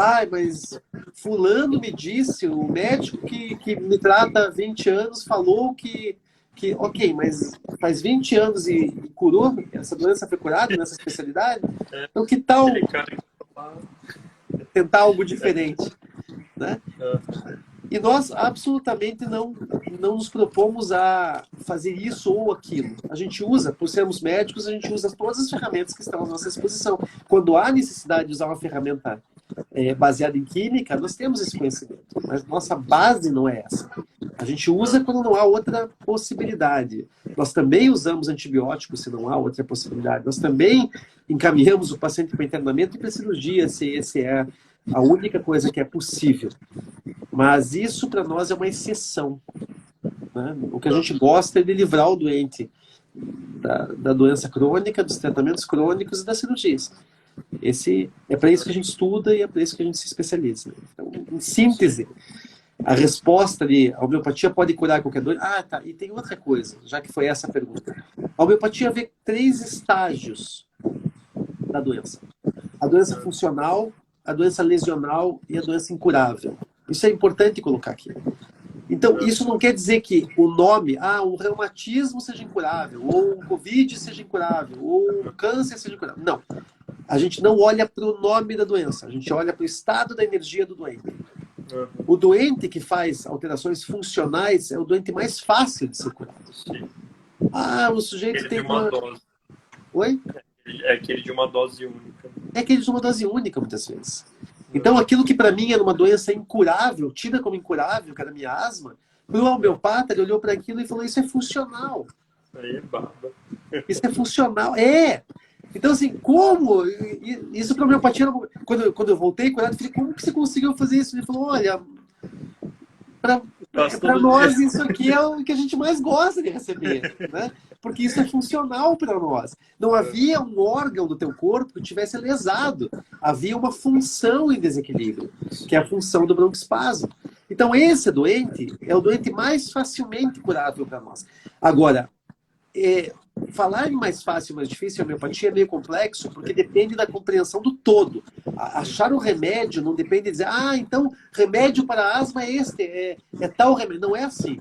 Mas fulano me disse, o médico que me trata há 20 anos falou que ok, mas faz 20 anos e curou, essa doença foi curada nessa especialidade? Então que tal tentar algo diferente? Né? E nós absolutamente não nos propomos a fazer isso ou aquilo. A gente usa, por sermos médicos, a gente usa todas as ferramentas que estão à nossa disposição. Quando há necessidade de usar uma ferramenta baseada em química, nós temos esse conhecimento. Mas nossa base não é essa. A gente usa quando não há outra possibilidade. Nós também usamos antibióticos se não há outra possibilidade. Nós também encaminhamos o paciente para internamento e para cirurgia, se esse é a única coisa que é possível. Mas isso para nós é uma exceção. Né? O que a gente gosta é de livrar o doente da doença crônica, dos tratamentos crônicos e das cirurgias. É para isso que a gente estuda e é para isso que a gente se especializa. Né? Então, em síntese, a resposta de a homeopatia pode curar qualquer doença. Tá. E tem outra coisa, já que foi essa a pergunta. A homeopatia vê 3 estágios da doença. A doença funcional, a doença lesional e a doença incurável. Isso é importante colocar aqui. Então, isso não quer dizer que o nome, o reumatismo seja incurável, ou o Covid seja incurável, ou o câncer seja incurável. Não. A gente não olha para o nome da doença, a gente olha para o estado da energia do doente. O doente que faz alterações funcionais é o doente mais fácil de ser curado. O sujeito tem uma dose. Oi? É aquele de uma dose única. É aquele de uma dose única, muitas vezes. Então, aquilo que para mim era uma doença incurável, tida como incurável, que era a minha asma, para o homeopata, ele olhou para aquilo e falou, isso é funcional. Aí, baba. Isso é funcional. Então, assim, como? Isso para a homeopatia, quando eu voltei curado, eu falei, como que você conseguiu fazer isso? Ele falou, olha, Para nós, isso aqui é o que a gente mais gosta de receber, né? Porque isso é funcional para nós. Não havia um órgão do teu corpo que tivesse lesado. Havia uma função em desequilíbrio, que é a função do broncoespasmo. Então, esse doente é o doente mais facilmente curável para nós. Agora, falar em mais fácil, mais difícil, a homeopatia é meio complexo, porque depende da compreensão do todo. Achar o remédio não depende de dizer, então remédio para asma é tal remédio. Não é assim.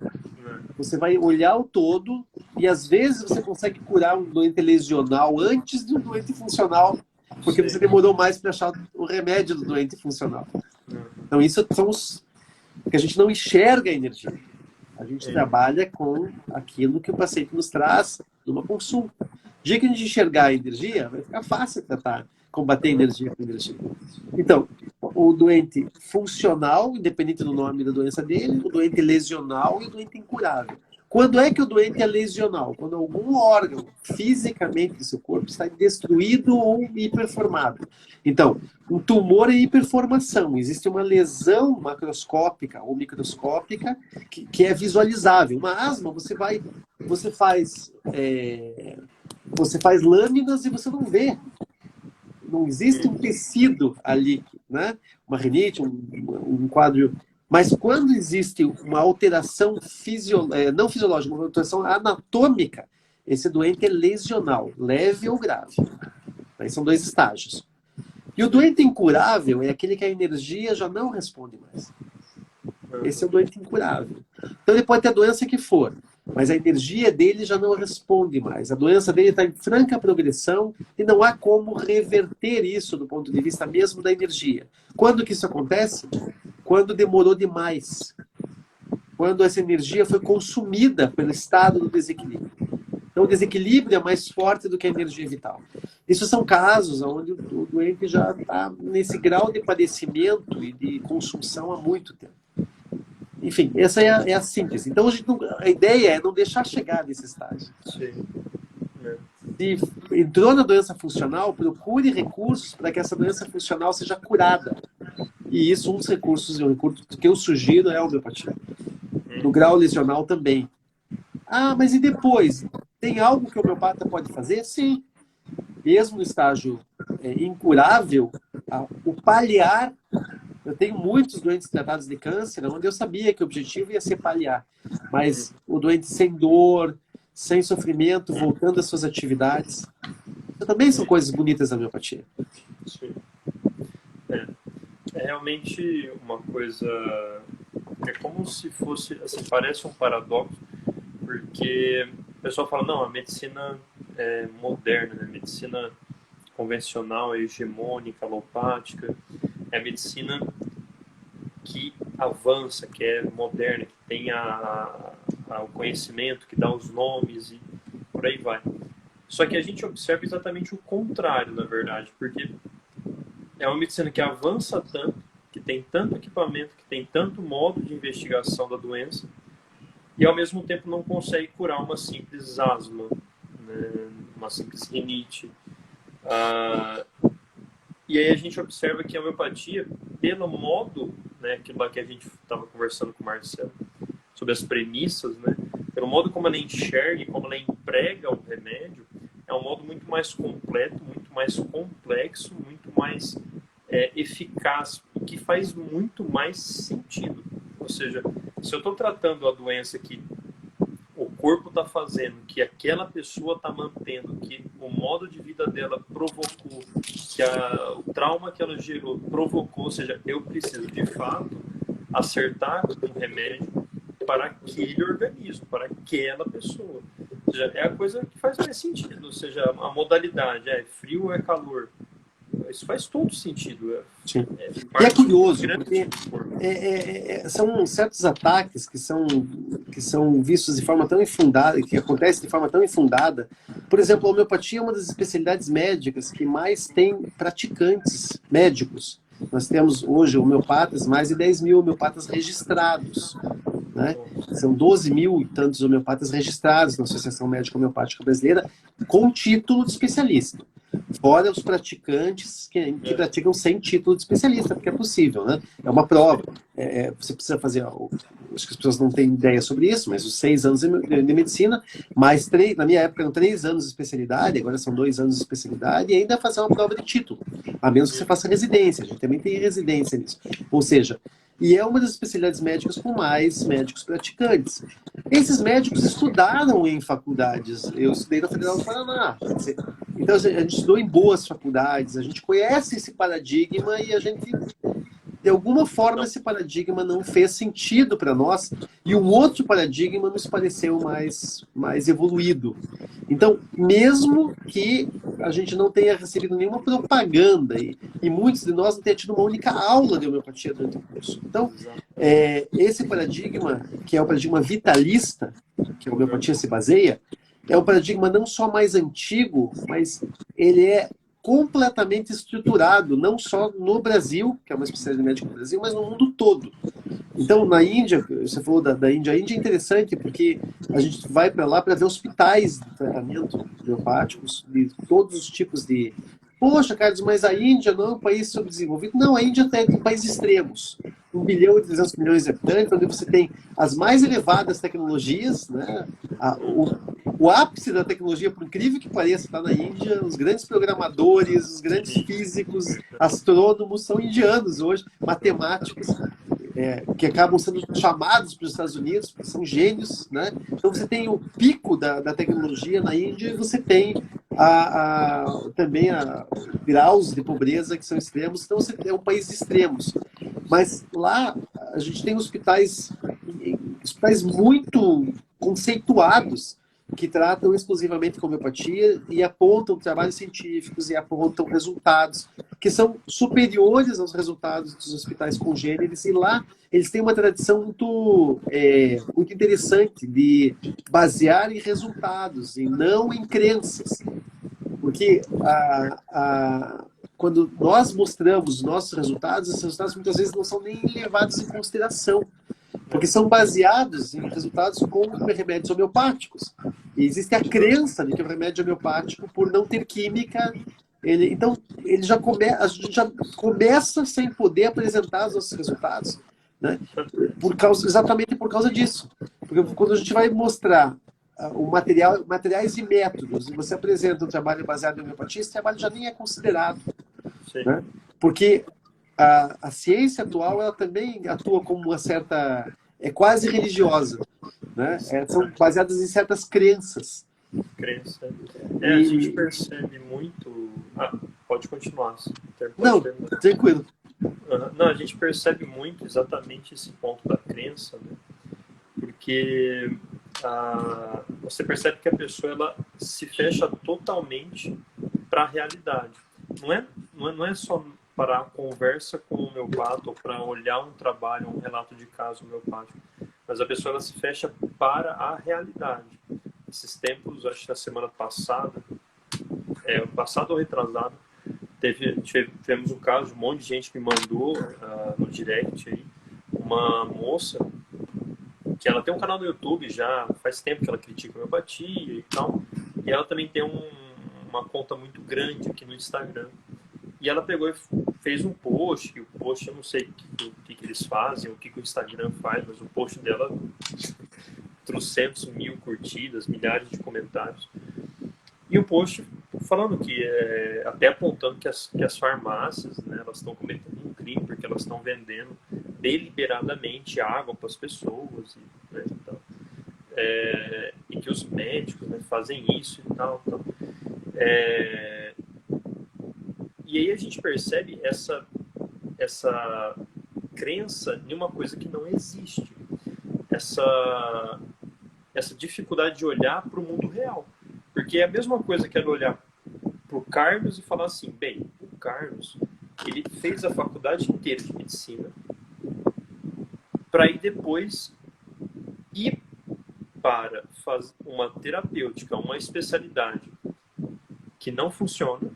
Você vai olhar o todo e às vezes você consegue curar um doente lesional antes do doente funcional, porque você demorou mais para achar o remédio do doente funcional. Então isso são os que a gente não enxerga a energia. A gente trabalha com aquilo que o paciente nos traz numa consulta. O dia que a gente enxergar a energia, vai ficar fácil tratar, combater a energia com energia. Então, o doente funcional, independente do nome da doença dele, o doente lesional e o doente incurável. Quando é que o doente é lesional? Quando algum órgão fisicamente do seu corpo está destruído ou hiperformado. Então, um tumor é hiperformação. Existe uma lesão macroscópica ou microscópica que é visualizável. Uma asma, você faz lâminas e você não vê. Não existe um tecido ali, né? Uma rinite, um quadro. Mas quando existe uma alteração não fisiológica, uma alteração anatômica, esse doente é lesional, leve ou grave. Aí são 2 estágios. E o doente incurável é aquele que a energia já não responde mais. Esse é o doente incurável. Então ele pode ter a doença que for, mas a energia dele já não responde mais. A doença dele está em franca progressão e não há como reverter isso do ponto de vista mesmo da energia. Quando que isso acontece? Quando demorou demais. Quando essa energia foi consumida pelo estado do desequilíbrio. Então o desequilíbrio é mais forte do que a energia vital. Isso são casos onde o doente já está nesse grau de padecimento e de consumação há muito tempo. Enfim, essa é a síntese. Então a ideia é não deixar chegar nesse estágio. Sim. Se entrou na doença funcional, procure recursos para que essa doença funcional seja curada. E isso, um dos recursos, o recurso que eu sugiro é a homeopatia. No grau lesional também. Mas e depois? Tem algo que o homeopata pode fazer? Sim. Mesmo no estágio incurável, o paliar. Eu tenho muitos doentes tratados de câncer, onde eu sabia que o objetivo ia ser paliar. Mas o doente sem dor, sem sofrimento, voltando às suas atividades. Também são coisas bonitas da homeopatia. Sim. É realmente uma coisa... É como se fosse... Assim, parece um paradoxo, porque o pessoal fala, não, a medicina é moderna, né? A medicina convencional, é hegemônica, alopática. É a medicina que avança, que é moderna, que tem o conhecimento, que dá os nomes e por aí vai. Só que a gente observa exatamente o contrário, na verdade, porque é uma medicina que avança tanto, que tem tanto equipamento, que tem tanto modo de investigação da doença, e ao mesmo tempo não consegue curar uma simples asma, né? Uma simples rinite. E aí a gente observa que a homeopatia, pelo modo, né, aquilo lá que a gente estava conversando com o Marcelo, sobre as premissas, né, pelo modo como ela enxerga e como ela emprega o remédio, é um modo muito mais completo, muito mais complexo, muito mais eficaz, e que faz muito mais sentido. Ou seja, se eu estou tratando a doença que o corpo está fazendo, que aquela pessoa está mantendo, que o modo de vida dela provocou, que o trauma que ela gerou provocou, ou seja, eu preciso de fato acertar um remédio para aquele organismo, para aquela pessoa. Ou seja, é a coisa que faz mais sentido, ou seja, a modalidade é frio ou é calor. Isso faz todo sentido. Sim. E é curioso, porque são certos ataques que são vistos de forma tão infundada, que acontecem de forma tão infundada. Por exemplo, a homeopatia é uma das especialidades médicas que mais tem praticantes médicos. Nós temos hoje homeopatas, mais de 10 mil homeopatas registrados. Né? São 12 mil e tantos homeopatas registrados na Associação Médica Homeopática Brasileira com título de especialista. Fora os praticantes que praticam sem título de especialista, porque é possível, né? É uma prova. Você precisa fazer acho que as pessoas não têm ideia sobre isso, mas os 6 anos de medicina, mais 3, na minha época eram 3 anos de especialidade, agora são 2 anos de especialidade, e ainda fazer uma prova de título, a menos que você faça residência, a gente também tem residência nisso. Ou seja, e é uma das especialidades médicas com mais médicos praticantes. Esses médicos estudaram em faculdades, eu estudei na Federal do Paraná, então a gente estudou em boas faculdades, a gente conhece esse paradigma e a gente, de alguma forma, esse paradigma não fez sentido para nós e um outro paradigma nos pareceu mais evoluído. Então, mesmo que a gente não tenha recebido nenhuma propaganda e muitos de nós não tenham tido uma única aula de homeopatia durante o curso. Então, esse paradigma, que é o paradigma vitalista, que a homeopatia se baseia, é um paradigma não só mais antigo, mas ele é completamente estruturado, não só no Brasil, que é uma especialidade médica no Brasil, mas no mundo todo. Então, na Índia, você falou da Índia, a Índia é interessante porque a gente vai para lá para ver hospitais de tratamento homeopáticos, de todos os tipos de... Poxa, Carlos, mas a Índia não é um país subdesenvolvido? Não, a Índia é um país extremos. 1 bilhão e 300 milhões de habitantes, onde você tem as mais elevadas tecnologias, né? O ápice da tecnologia, por incrível que pareça, está na Índia. Os grandes programadores, os grandes físicos, astrônomos são indianos hoje, matemáticos, que acabam sendo chamados para os Estados Unidos, porque são gênios, né? Então você tem o pico da tecnologia na Índia e você tem também graus de pobreza que são extremos. Então você é um país de extremos. Mas lá a gente tem hospitais muito conceituados que tratam exclusivamente com homeopatia e apontam trabalhos científicos e apontam resultados que são superiores aos resultados dos hospitais congêneres. E lá eles têm uma tradição muito interessante de basear em resultados e não em crenças. Porque quando nós mostramos os nossos resultados, esses resultados muitas vezes não são nem levados em consideração, porque são baseados em resultados com remédios homeopáticos. E existe a crença de que o remédio homeopático, por não ter química, então a gente já começa sem poder apresentar os nossos resultados, né? Exatamente por causa disso. Porque quando a gente vai mostrar materiais e métodos, e você apresenta um trabalho baseado em homeopatia, esse trabalho já nem é considerado. Né? Porque a ciência atual ela também atua como uma certa... é quase religiosa. Né? São baseadas em certas crenças. A gente percebe muito... pode continuar. Não, tranquilo. Não, a gente percebe muito exatamente esse ponto da crença, né? Porque você percebe que a pessoa ela se fecha totalmente para a realidade. Não é só para a conversa com o homeopata ou para olhar um trabalho, um relato de caso homeopático, mas a pessoa ela se fecha para a realidade. Esses tempos, acho que na semana passada, passado ou retrasado, tivemos um caso de um monte de gente que mandou no direct aí, uma moça que ela tem um canal no YouTube já faz tempo que ela critica a homeopatia e tal, e ela também tem uma conta muito grande aqui no Instagram. E ela pegou e fez um post, e o post eu não sei o que eles fazem, o que o Instagram faz, mas o post dela 300.000 curtidas, milhares de comentários. E o post falando que, até apontando que as farmácias, né, elas estão cometendo um crime, porque elas estão vendendo deliberadamente água para as pessoas, né, e que os médicos, né, fazem isso e tal. E aí a gente percebe essa crença em uma coisa que não existe. Essa dificuldade de olhar para o mundo real. Porque é a mesma coisa que era olhar para o Carlos e falar assim, bem, o Carlos, ele fez a faculdade inteira de medicina para ir depois ir para fazer uma terapêutica, uma especialidade que não funciona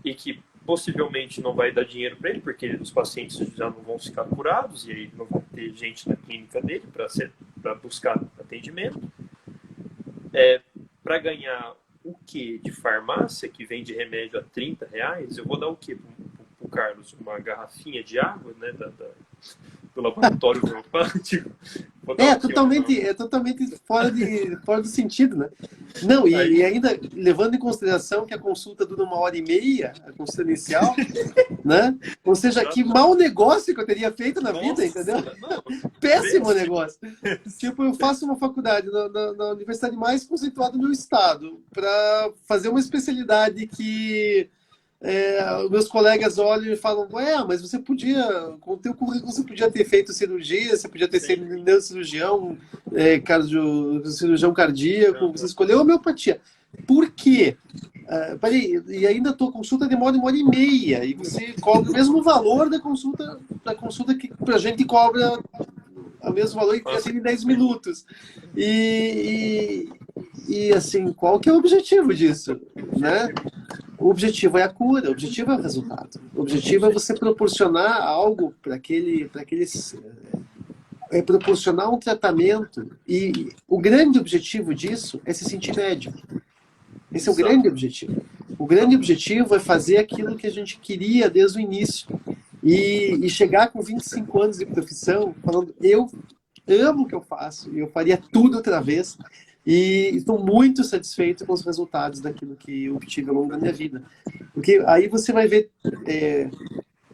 e que possivelmente não vai dar dinheiro para ele, porque os pacientes já não vão ficar curados e aí não vai ter gente na clínica dele para buscar atendimento. Para ganhar o que de farmácia, que vende remédio a R$30, eu vou dar o que para o Carlos? Uma garrafinha de água, né, do laboratório homeopático. Totalmente fora do sentido, né? Não, e ainda levando em consideração que a consulta dura 1h30, a consulta inicial, né? Ou seja, que mau negócio que eu teria feito na vida, entendeu? Não, péssimo negócio. Tipo, eu faço uma faculdade na universidade mais conceituada do meu estado para fazer uma especialidade que meus colegas olham e falam, mas você podia, com o teu currículo, você podia ter feito cirurgia, você podia ter sido neurocirurgião, cirurgião cardíaco, você escolheu homeopatia. Por quê? E ainda a tua consulta demora 1h30 e você cobra o mesmo valor da consulta que a gente cobra o mesmo valor que assim, em 10 minutos. E assim, qual que é o objetivo disso? Né? O objetivo é a cura, o objetivo é o resultado. O objetivo é você proporcionar algo para aqueles... proporcionar um tratamento. E o grande objetivo disso é se sentir médico. Esse é o grande objetivo. O grande objetivo é fazer aquilo que a gente queria desde o início. E chegar com 25 anos de profissão falando, eu amo o que eu faço e eu faria tudo outra vez. E estou muito satisfeito com os resultados daquilo que eu obtive ao longo da minha vida. Porque aí você vai ver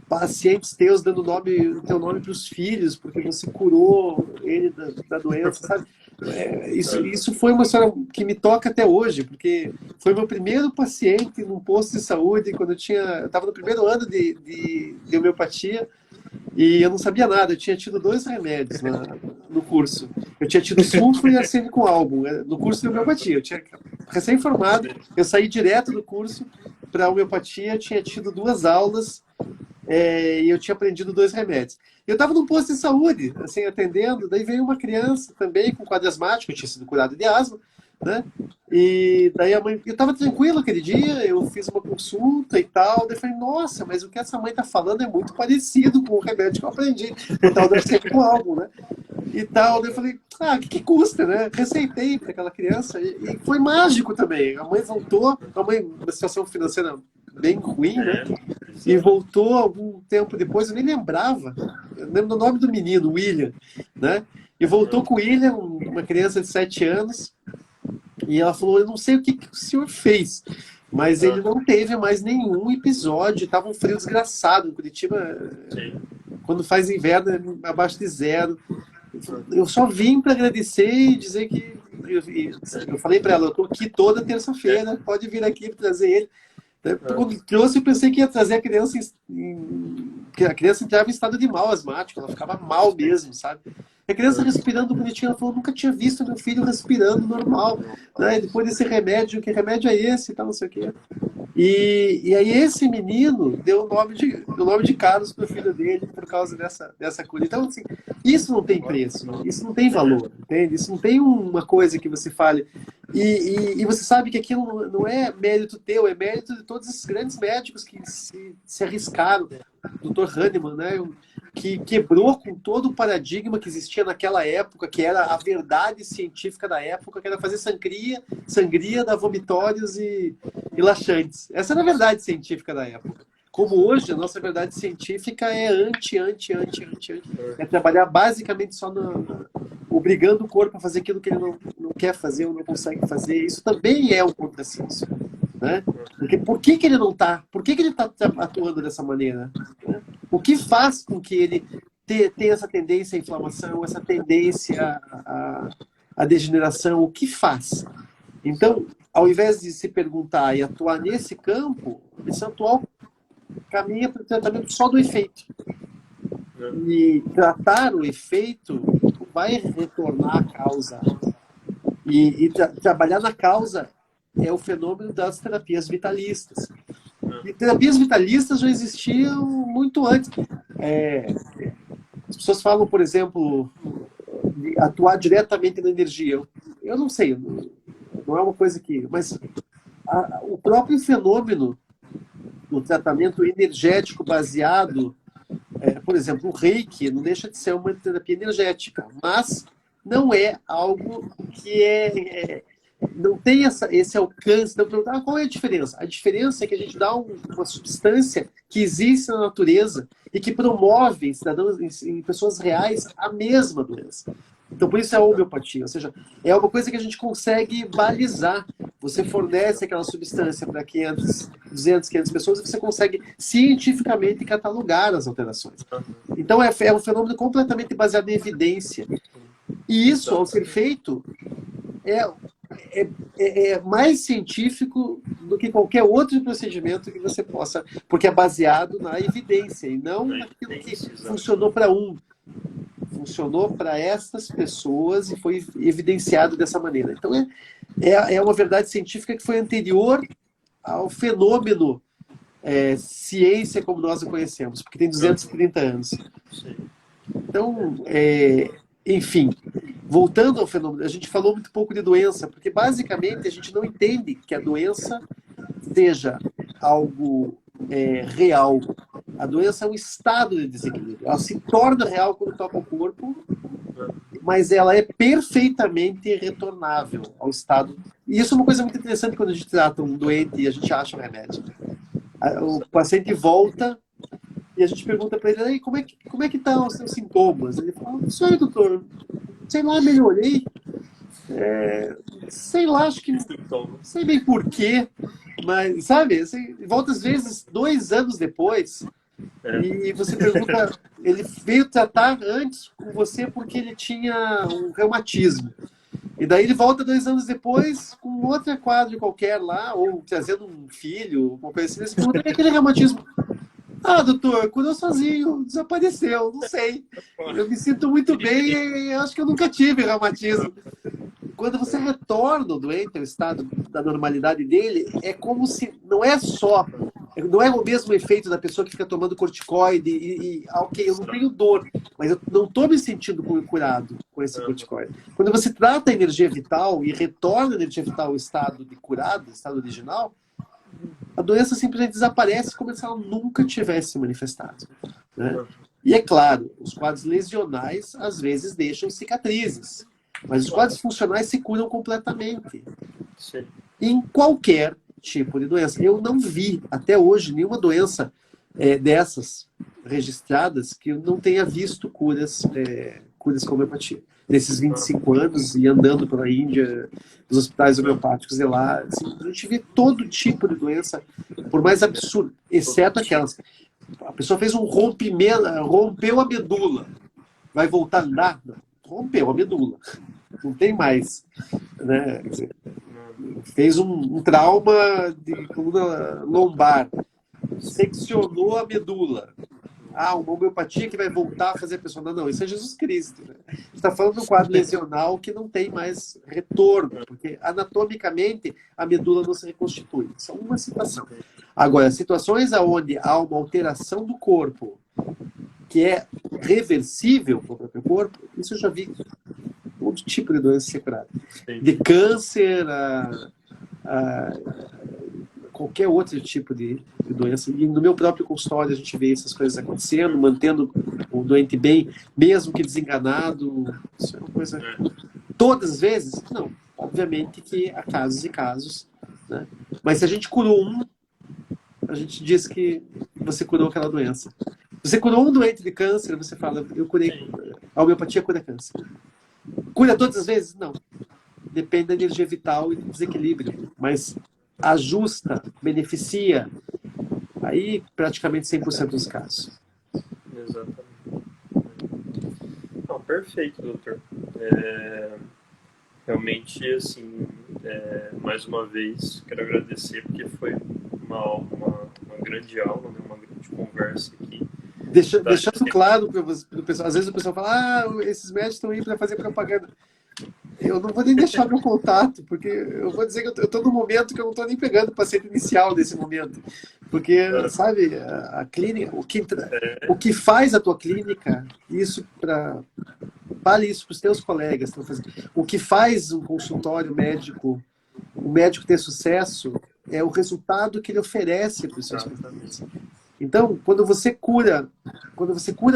pacientes teus dando o teu nome para os filhos, porque você curou ele da doença, sabe? Isso foi uma história que me toca até hoje, porque foi meu primeiro paciente num posto de saúde, quando eu estava no primeiro ano de homeopatia, e eu não sabia nada, eu tinha tido 2 remédios no curso. Eu tinha tido sulfo e arsênico com álbum, no curso de homeopatia. Eu tinha recém-formado, eu saí direto do curso para homeopatia, tinha tido 2 aulas, e eu tinha aprendido 2 remédios. Eu estava num posto de saúde, assim, atendendo, daí veio uma criança também com quadro asmático, eu tinha sido curado de asma, né? E daí a mãe, eu estava tranquilo aquele dia, eu fiz uma consulta e tal, daí eu falei, nossa, mas o que essa mãe está falando é muito parecido com o remédio que eu aprendi, o tal deve ser com álbum, né? E tal, daí eu falei, o que custa, né? Receitei para aquela criança e foi mágico também. A mãe voltou, uma situação financeira bem ruim, né? E voltou algum tempo depois, eu nem lembrava, eu lembro do nome do menino, William, né? E voltou com o William, uma criança de 7 anos, e ela falou, eu não sei o que o senhor fez, mas ele não teve mais nenhum episódio, estava um frio desgraçado, em Curitiba, quando faz inverno, é abaixo de 0. Eu só vim para agradecer e dizer que, eu falei para ela, eu estou aqui toda terça-feira, pode vir aqui para trazer ele. Quando trouxe, eu pensei que ia trazer a criança, que a criança entrava em estado de mal asmático, ela ficava mal mesmo, sabe? A criança respirando bonitinho, ela falou, nunca tinha visto meu filho respirando normal, né? Depois desse remédio, que remédio é esse e tal, não sei o quê. E aí esse menino deu o nome de Carlos para o filho dele por causa dessa cura. Então, assim, isso não tem preço, isso não tem valor, entende? Isso não tem uma coisa que você fale. E você sabe que aquilo não é mérito teu, é mérito de todos esses grandes médicos que se arriscaram. Dr. Hahnemann, né? Que quebrou com todo o paradigma que existia naquela época, que era a verdade científica da época, que era fazer sangria, dar vomitórios e laxantes. Essa era a verdade científica da época. Como hoje, a nossa verdade científica é anti. É trabalhar basicamente só obrigando o corpo a fazer aquilo que ele não quer fazer ou não consegue fazer. Isso também é um contrassenso. Né? Porque por que ele não está? Por que ele está atuando dessa maneira? Né? O que faz com que ele tenha essa tendência à inflamação, essa tendência à degeneração? O que faz? Então, ao invés de se perguntar e atuar nesse campo, esse atual caminha para o tratamento só do efeito. E tratar o efeito vai retornar à causa. E trabalhar na causa é o fenômeno das terapias vitalistas. E terapias vitalistas já existiam muito antes. As pessoas falam, por exemplo, de atuar diretamente na energia. Eu não sei, não é uma coisa que... Mas o próprio fenômeno do tratamento energético baseado, por exemplo, o Reiki não deixa de ser uma terapia energética, mas não é algo que é não tem esse alcance. Então, perguntar qual é a diferença? A diferença é que a gente dá uma substância que existe na natureza e que promove em cidadãos, em pessoas reais, a mesma doença. Então, por isso é a homeopatia. Ou seja, é uma coisa que a gente consegue balizar. Você fornece aquela substância para 500, 200, 500 pessoas e você consegue cientificamente catalogar as alterações. Então, é um fenômeno completamente baseado em evidência. E isso, ao ser feito, é mais científico do que qualquer outro procedimento que você possa, porque é baseado na evidência e não naquilo que funcionou para funcionou para essas pessoas e foi evidenciado dessa maneira. Então é uma verdade científica que foi anterior ao fenômeno ciência como nós a conhecemos, porque tem 230 anos. Então, enfim, voltando ao fenômeno, a gente falou muito pouco de doença, porque basicamente a gente não entende que a doença seja algo real. A doença é um estado de desequilíbrio. Ela se torna real quando toca o corpo, mas ela é perfeitamente retornável ao estado. E isso é uma coisa muito interessante quando a gente trata um doente e a gente acha um remédio. O paciente volta e a gente pergunta para ele, como é que estão os seus sintomas? Ele fala, não sei, doutor, sei lá, melhorei. Sei lá, acho que não sei bem porquê, mas, sabe, assim, volta às vezes 2 anos depois e você pergunta, ele veio tratar antes com você porque ele tinha um reumatismo. E daí ele volta 2 anos depois com outra quadro qualquer lá, ou trazendo um filho, uma coisa assim, você pergunta, o que é aquele reumatismo? Ah, doutor, curou sozinho, desapareceu, não sei. Eu me sinto muito bem e acho que eu nunca tive reumatismo. Quando você retorna o doente ao estado da normalidade dele, é como se não é o mesmo efeito da pessoa que fica tomando corticoide ok, eu não tenho dor, mas eu não estou me sentindo curado com esse corticoide. Quando você trata a energia vital e retorna a energia vital ao estado de curado, estado original, a doença simplesmente desaparece como se ela nunca tivesse manifestado. Né? E é claro, os quadros lesionais às vezes deixam cicatrizes, mas os quadros funcionais se curam completamente. Sim. Em qualquer tipo de doença. Eu não vi até hoje nenhuma doença dessas registradas que eu não tenha visto curas com homeopatia. Nesses 25 anos e andando pela Índia, nos hospitais homeopáticos e lá, assim, a gente vê todo tipo de doença, por mais absurdo, exceto aquelas. A pessoa fez um rompimento, rompeu a medula. Vai voltar a andar? Não. Rompeu a medula. Não tem mais. Né? Quer dizer, fez um trauma de coluna lombar. Seccionou a medula. Uma homeopatia que vai voltar a fazer a pessoa. Não, isso é Jesus Cristo. Né? A gente está falando de um quadro lesional que não tem mais retorno, porque anatomicamente a medula não se reconstitui. Isso é uma situação. Agora, situações onde há uma alteração do corpo que é reversível para o próprio corpo, isso eu já vi todo tipo de doença ser curada. De câncer a qualquer outro tipo de doença. E no meu próprio consultório a gente vê essas coisas acontecendo, mantendo o doente bem, mesmo que desenganado. Isso é uma coisa... Todas as vezes? Não. Obviamente que há casos e casos. Né? Mas se a gente curou a gente diz que você curou aquela doença. Você curou um doente de câncer, você fala, eu curei. A homeopatia cura câncer. Cura todas as vezes? Não. Depende da energia vital e do desequilíbrio. Mas ajusta, beneficia, aí praticamente 100% dos casos. Exatamente. Não, perfeito, doutor. Realmente, assim, mais uma vez, quero agradecer, porque foi uma grande aula, né, uma grande conversa aqui. Deixando claro para o pessoal, às vezes o pessoal fala, esses médicos estão aí para fazer propaganda. Eu não vou nem deixar meu contato, porque eu vou dizer que eu estou num momento que eu não estou nem pegando o paciente inicial nesse momento. Porque, sabe, a clínica, o que faz a tua clínica, fale isso para os teus colegas. O que faz um consultório médico, o médico ter sucesso, é o resultado que ele oferece para os seus pacientes. Então, quando você cura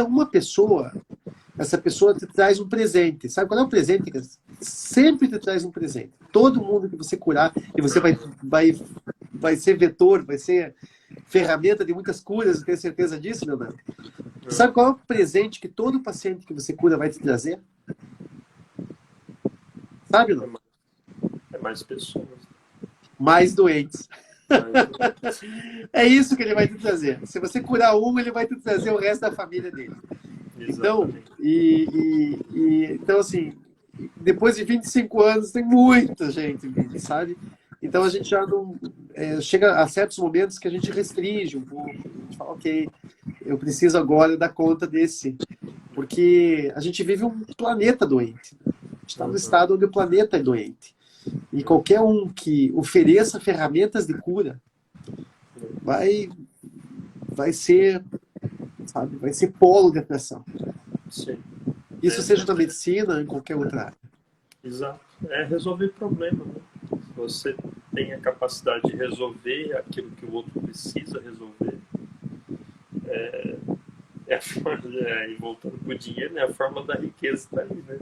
uma pessoa, essa pessoa te traz um presente. Sabe qual é o presente que sempre te traz um presente. Todo mundo que você curar, e você vai ser vetor, vai ser ferramenta de muitas curas, eu tenho certeza disso, Leonardo. Sabe qual é o presente que todo paciente que você cura vai te trazer? Sabe, não? É mais pessoas. Mais doentes. Mais... É isso que ele vai te trazer. Se você curar um, ele vai te trazer o resto da família dele. Então, então, assim, depois de 25 anos, tem muita gente, sabe? Então, a gente já não... chega a certos momentos que a gente restringe um pouco. A gente fala, ok, eu preciso agora dar conta desse. Porque a gente vive um planeta doente. A gente está no estado onde o planeta é doente. E qualquer um que ofereça ferramentas de cura vai ser, sabe, vai ser polo de atração. Sim. Isso seja na medicina ou em qualquer outra área. Exato. É resolver problema, né? Se você tem a capacidade de resolver aquilo que o outro precisa resolver, e voltando para o dinheiro, né? A forma da riqueza está aí, né?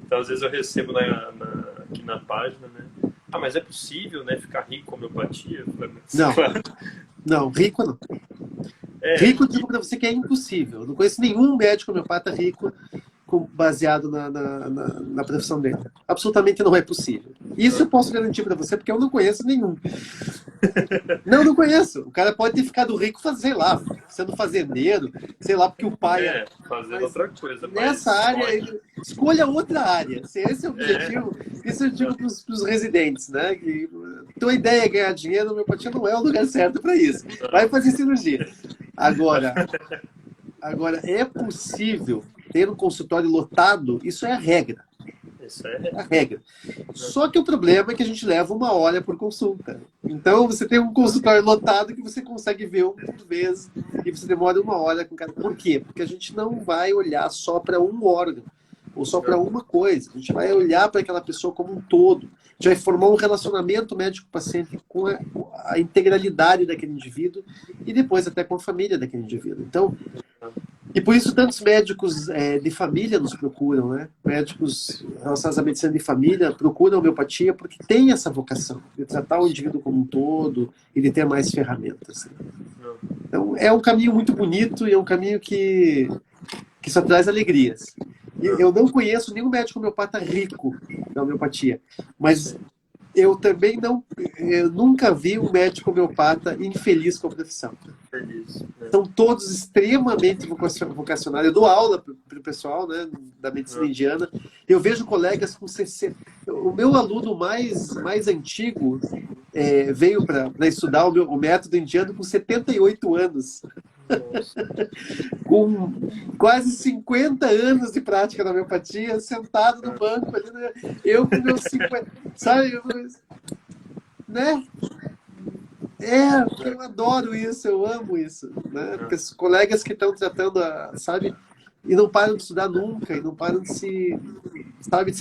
Então, às vezes eu recebo aqui na página, né? Ah, mas é possível, né? Ficar rico com homeopatia? Não, claro. Não, rico não. Rico, eu digo para você que é impossível. Eu não conheço nenhum médico homeopata rico baseado na profissão dele. Absolutamente não é possível. Isso eu posso garantir para você, porque eu não conheço nenhum. Não conheço. O cara pode ter ficado rico, sei lá, sendo fazendeiro, sei lá, porque o pai... fazendo outra coisa. Nessa área, escolha outra área. Esse é o objetivo. Isso eu digo para os residentes, né? Que tua ideia é ganhar dinheiro, a homeopatia não é o lugar certo para isso. Vai fazer cirurgia. Agora, é possível ter um consultório lotado, isso é a regra. Isso é a regra. Só que o problema é que a gente leva 1 hora por consulta. Então, você tem um consultório lotado que você consegue ver uma por vez e você demora 1 hora com cada... Por quê? Porque a gente não vai olhar só para um órgão ou só para uma coisa. A gente vai olhar para aquela pessoa como um todo. A gente vai formar um relacionamento médico-paciente com a integralidade daquele indivíduo e depois até com a família daquele indivíduo. Então, e por isso tantos médicos de família nos procuram, né? Médicos relacionados à medicina de família procuram a homeopatia porque tem essa vocação de tratar o indivíduo como um todo e de ter mais ferramentas. Né? Então, é um caminho muito bonito e é um caminho que só traz alegrias. Eu não conheço nenhum médico homeopata rico da homeopatia, mas eu também eu nunca vi um médico homeopata infeliz com a profissão. Feliz, né? São todos extremamente vocacionados. Eu dou aula para o pessoal, né, da medicina indiana. Eu vejo colegas com 60... O meu aluno mais antigo veio para estudar o método indiano com 78 anos. Com quase 50 anos de prática da homeopatia, sentado no banco ali, né? Eu com meus 50, sabe? Né? Eu adoro isso, eu amo isso, né? Porque os colegas que estão tratando, sabe? E não param de estudar nunca, e não param de se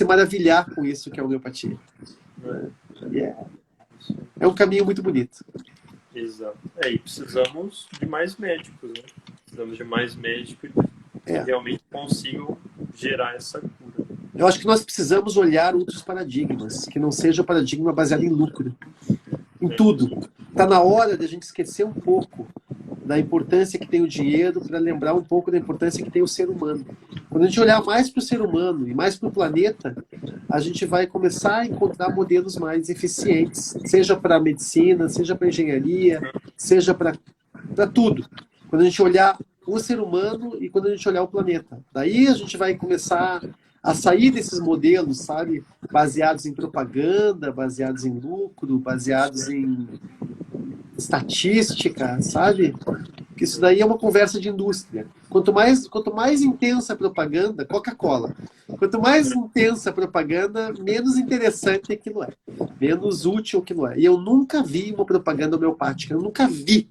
maravilhar com isso que é a homeopatia. É um caminho muito bonito. Exato. E precisamos de mais médicos, né? Precisamos de mais médicos que realmente consigam gerar essa cura. Eu acho que nós precisamos olhar outros paradigmas, que não seja o paradigma baseado em lucro. Em tudo. Está na hora de a gente esquecer um pouco da importância que tem o dinheiro para lembrar um pouco da importância que tem o ser humano. Quando a gente olhar mais para o ser humano e mais para o planeta, a gente vai começar a encontrar modelos mais eficientes, seja para a medicina, seja para a engenharia, seja para tudo. Quando a gente olhar o ser humano e quando a gente olhar o planeta. Daí a gente vai começar a sair desses modelos, sabe? Baseados em propaganda, baseados em lucro, baseados em estatística, sabe? Que isso daí é uma conversa de indústria. Quanto mais intensa a propaganda, Coca-Cola. Quanto mais intensa a propaganda, menos interessante aquilo é. Menos útil aquilo é. E eu nunca vi uma propaganda homeopática. Eu nunca vi.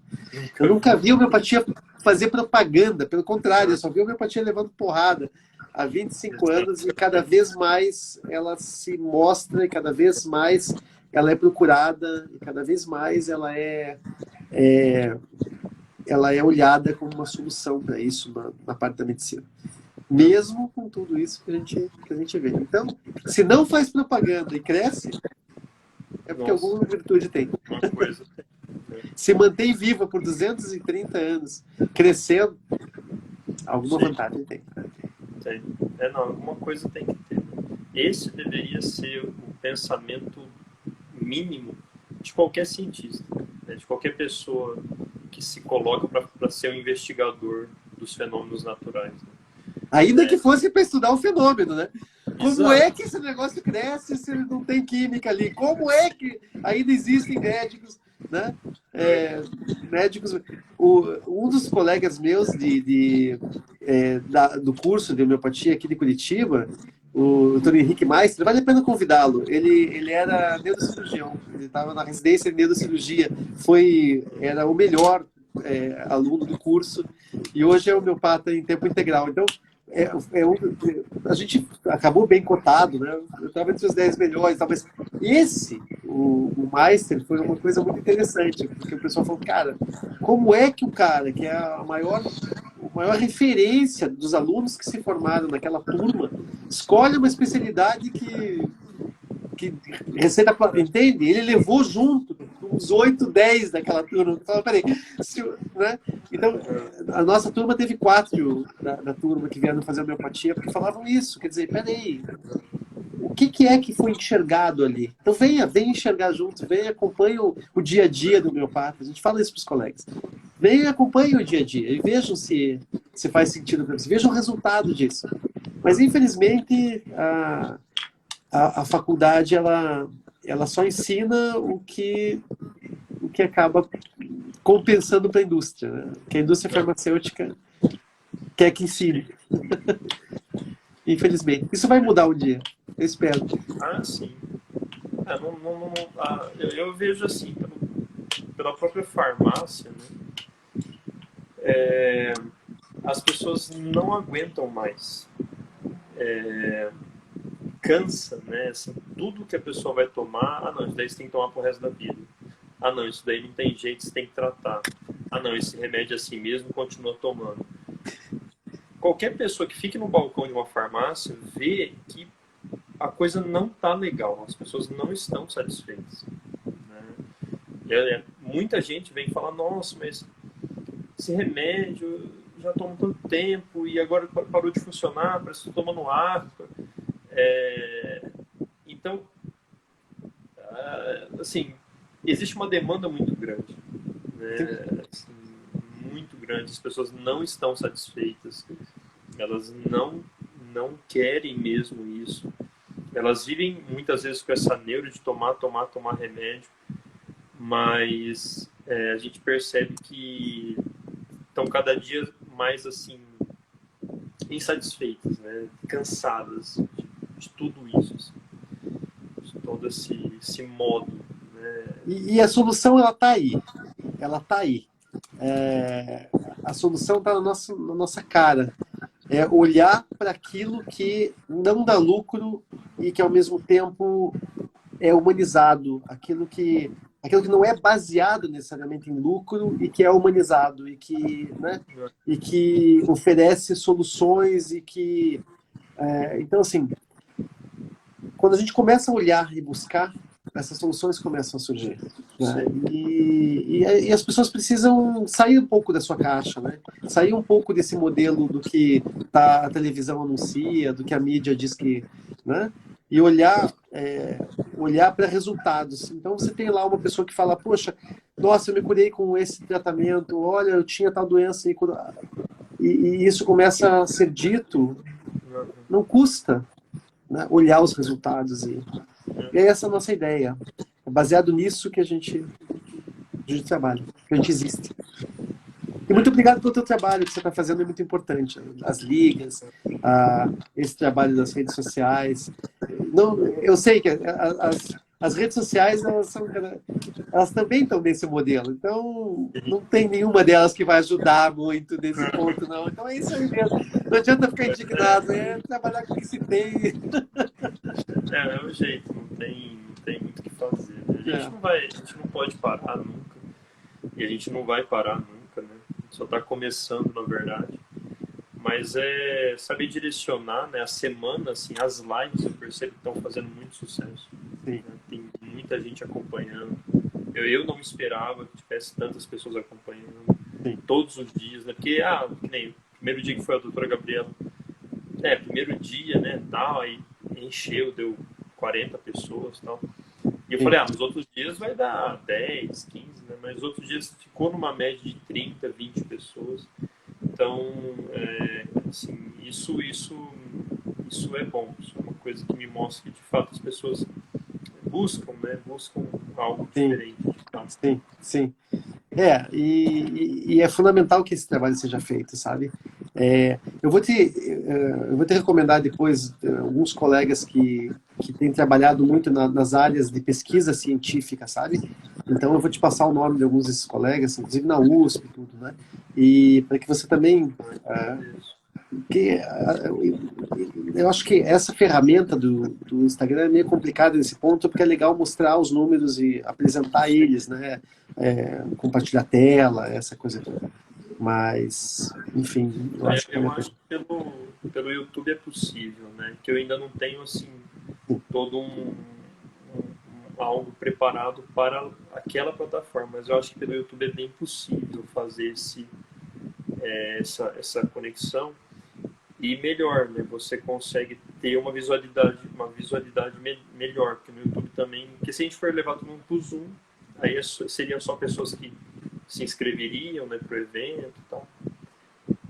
Eu nunca vi a homeopatia fazer propaganda. Pelo contrário, eu só vi a homeopatia levando porrada há 25 anos e cada vez mais ela se mostra e cada vez mais ela é procurada e cada vez mais ela é olhada como uma solução para isso na parte da medicina. mesmo com tudo isso que a gente vê. Então, se não faz propaganda e cresce, é porque Nossa, alguma virtude tem. uma coisa. Se mantém viva por 230 anos, crescendo, alguma Sim, vantagem tem. tem. Não, alguma coisa tem que ter. Esse deveria ser o pensamento mínimo de qualquer cientista, né? De qualquer pessoa que se coloca para ser um investigador dos fenômenos naturais. Ainda que Né? fosse para estudar o fenômeno, né? Como é Exato. que esse negócio cresce se não tem química ali? Como é que ainda existem médicos, né? Médicos. Um dos colegas meus do curso de homeopatia aqui de Curitiba, o Dr. Henrique Maistre, vale a pena convidá-lo. Ele era neurocirurgião, ele estava na residência de neurocirurgia, era o melhor aluno do curso e hoje é homeopata em tempo integral. Então, a gente acabou bem cotado, né? Eu estava entre os 10 melhores, mas o Meister, foi uma coisa muito interessante, porque o pessoal falou, cara, como é que o cara, que é a maior referência dos alunos que se formaram naquela turma, escolhe uma especialidade que receita, entende? Ele levou junto uns 8, 10 daquela turma. Fala, peraí, né? Então, a nossa turma teve 4 da turma que vieram fazer homeopatia porque falavam isso. Quer dizer, peraí, o que é que foi enxergado ali? Então, venha enxergar junto, venha, acompanhe o dia a dia do homeopata. A gente fala isso para os colegas. Venha e acompanhe o dia a dia e vejam se faz sentido para você. Vejam o resultado disso. Mas, infelizmente, a faculdade ela só ensina o que acaba compensando para a indústria, né? Que a indústria farmacêutica quer que ensine. Infelizmente. Isso vai mudar um dia. Eu espero. Sim. Eu vejo assim, pela própria farmácia, né? As pessoas não aguentam mais. Cansa, né? Assim, tudo que a pessoa vai tomar, não, isso daí você tem que tomar pro resto da vida. Não, isso daí não tem jeito, você tem que tratar. Não, esse remédio é assim mesmo, continua tomando. Qualquer pessoa que fique no balcão de uma farmácia vê que a coisa não tá legal, as pessoas não estão satisfeitas. Né? Muita gente vem falar, nossa, mas esse remédio já toma tanto tempo e agora parou de funcionar, parece que estou tomando água. Então, assim, existe uma demanda muito grande, né? Assim, muito grande. As pessoas não estão satisfeitas, elas não querem mesmo isso. Elas vivem muitas vezes com essa neura de tomar remédio, mas a gente percebe que estão cada dia mais assim insatisfeitas, né? Cansadas de tudo isso, assim, de todo esse modo. Né? E a solução, ela está aí. Ela está aí. A solução está na nossa cara. É olhar para aquilo que não dá lucro e que, ao mesmo tempo, é humanizado. Aquilo que não é baseado necessariamente em lucro e que é humanizado e que oferece soluções e que... Então, assim, quando a gente começa a olhar e buscar, essas soluções começam a surgir. Né? E as pessoas precisam sair um pouco da sua caixa, né? Sair um pouco desse modelo do que a televisão anuncia, do que a mídia diz que... Né? E olhar para resultados. Então, você tem lá uma pessoa que fala, poxa, nossa, eu me curei com esse tratamento, olha, eu tinha tal doença, e isso começa a ser dito, não custa, né, olhar os resultados. E é essa a nossa ideia. É baseado nisso que a gente trabalha, que a gente existe. E muito obrigado pelo teu trabalho que você está fazendo, é muito importante. As ligas, esse trabalho das redes sociais. Não, eu sei que as redes sociais, elas também estão nesse modelo. Então, não tem nenhuma delas que vai ajudar muito nesse ponto, não. Então, é isso aí mesmo. Não adianta ficar indignado, é trabalhar com o que se tem. É o jeito, não tem muito o que fazer. Né? A gente não pode parar nunca. E a gente não vai parar nunca, né? Só está começando, na verdade. Mas é saber direcionar, né? A semana, assim, as lives eu percebo que estão fazendo muito sucesso. Sim. Né? Tem muita gente acompanhando. Eu não esperava que tivesse tantas pessoas acompanhando Sim. todos os dias, né? Porque, que nem o primeiro dia que foi a doutora Gabriela, primeiro dia, né, tal, aí encheu, deu 40 pessoas, tal. E eu Sim. falei, nos outros dias vai dar 10, 15, né? Mas nos outros dias ficou numa média de 30, 20 pessoas. Então, assim, isso é bom. Isso é uma coisa que me mostra que, de fato, as pessoas buscam, né? Buscam algo Sim. diferente. Tá? Sim. Sim. E é fundamental que esse trabalho seja feito, sabe? Eu vou te recomendar depois alguns colegas que têm trabalhado muito nas áreas de pesquisa científica, sabe? Então eu vou te passar o nome de alguns desses colegas, inclusive na USP e tudo, né? E para que você também porque eu acho que essa ferramenta do Instagram é meio complicada nesse ponto, porque é legal mostrar os números e apresentar eles, né? Compartilhar tela, essa coisa toda. Mas, enfim, eu acho que vale Eu a pena. acho que pelo YouTube é possível, né? Que eu ainda não tenho, assim, todo algo preparado para aquela plataforma, mas eu acho que pelo YouTube é bem possível fazer essa conexão e melhor, né? Você consegue ter uma visualidade melhor, porque no YouTube também, porque se a gente for levar todo mundo pro Zoom, aí seriam só pessoas que se inscreveriam, né, pro evento e tal.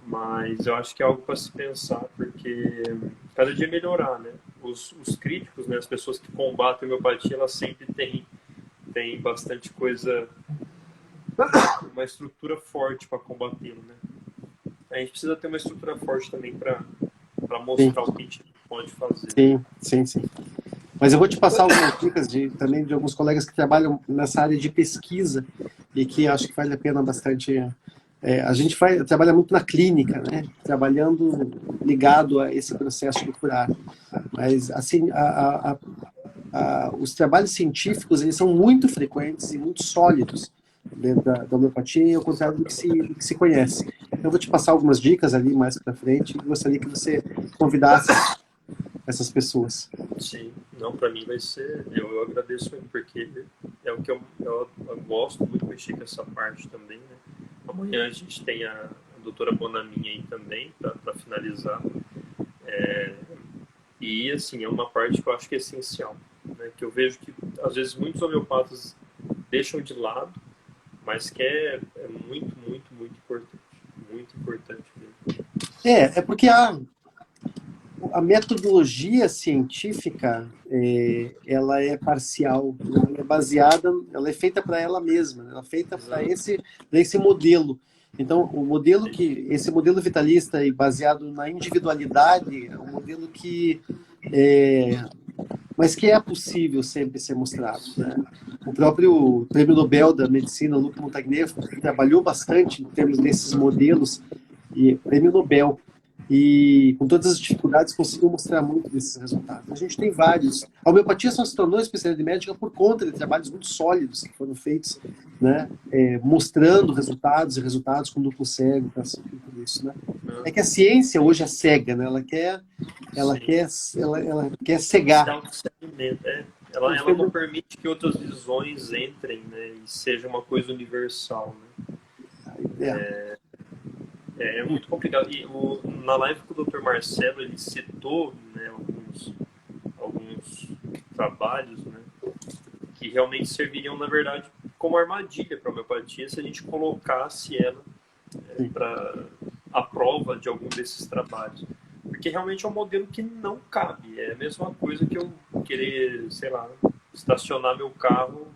Mas eu acho que é algo para se pensar, porque cada dia melhorar, né? Os críticos, né, as pessoas que combatem a homeopatia, elas sempre têm bastante coisa, uma estrutura forte para combatê-lo, né? A gente precisa ter uma estrutura forte também para Sim, mostrar o que a gente pode fazer. sim, sim, sim. Mas eu vou te passar algumas dicas também de alguns colegas que trabalham nessa área de pesquisa e que acho que vale a pena bastante. A gente trabalha muito na clínica, né? Trabalhando ligado a esse processo de curar. Mas, assim, os trabalhos científicos, eles são muito frequentes e muito sólidos dentro da homeopatia, ao contrário do que se conhece. Eu vou te passar algumas dicas ali mais para frente e gostaria que você convidasse essas pessoas. Sim, não, para mim vai ser. Eu agradeço muito, porque é o que eu gosto muito de mexer com essa parte também, né? Amanhã a gente tem a doutora Bonamin aí também, para finalizar. E, assim, é uma parte que eu acho que é essencial, né? Que eu vejo que, às vezes, muitos homeopatas deixam de lado, mas que é muito, muito, muito importante. Muito importante mesmo. Porque a metodologia científica, ela é parcial, ela é baseada, ela é feita para ela mesma, ela é feita para esse modelo. Então, esse modelo vitalista e baseado na individualidade é um modelo mas que é possível sempre ser mostrado, né? O próprio Prêmio Nobel da Medicina, Luc Montagnier, trabalhou bastante em termos desses modelos, e Prêmio Nobel, e com todas as dificuldades conseguiu mostrar muito desses resultados. A gente tem vários. A homeopatia só se tornou especialidade médica por conta de trabalhos muito sólidos que foram feitos, né, mostrando resultados com duplo cego, tudo isso, né? É que a ciência hoje é cega, né? Ela quer cegar. Ela não permite que outras visões entrem, né, e seja uma coisa universal, né? É muito complicado. E na live com o Dr. Marcelo, ele citou, né, alguns trabalhos, né, que realmente serviriam, na verdade, como armadilha para a homeopatia se a gente colocasse ela para a prova de algum desses trabalhos. Porque realmente é um modelo que não cabe. É a mesma coisa que eu querer, sei lá, estacionar meu carro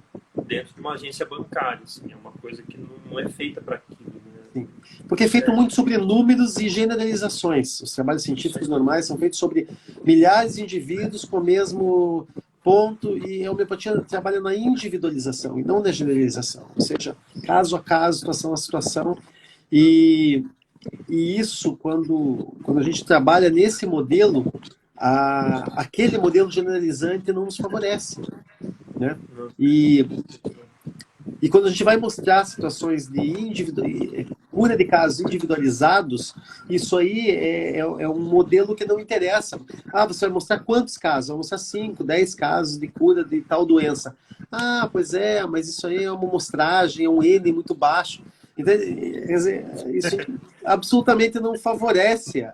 dentro de uma agência bancária. Assim, é uma coisa que não é feita para aquilo. Sim. Porque é feito muito sobre números e generalizações. Os trabalhos científicos normais são feitos sobre milhares de indivíduos com o mesmo ponto, e a homeopatia trabalha na individualização e não na generalização. Ou seja, caso a caso, situação a situação. E isso, quando a gente trabalha nesse modelo, aquele modelo generalizante não nos favorece, né? E quando a gente vai mostrar situações cura de casos individualizados, isso aí é um modelo que não interessa. Ah, você vai mostrar quantos casos? Vai mostrar 5, 10 casos de cura de tal doença. Ah, pois é, mas isso aí é uma amostragem, é um N muito baixo. Então, quer dizer, isso absolutamente não favorece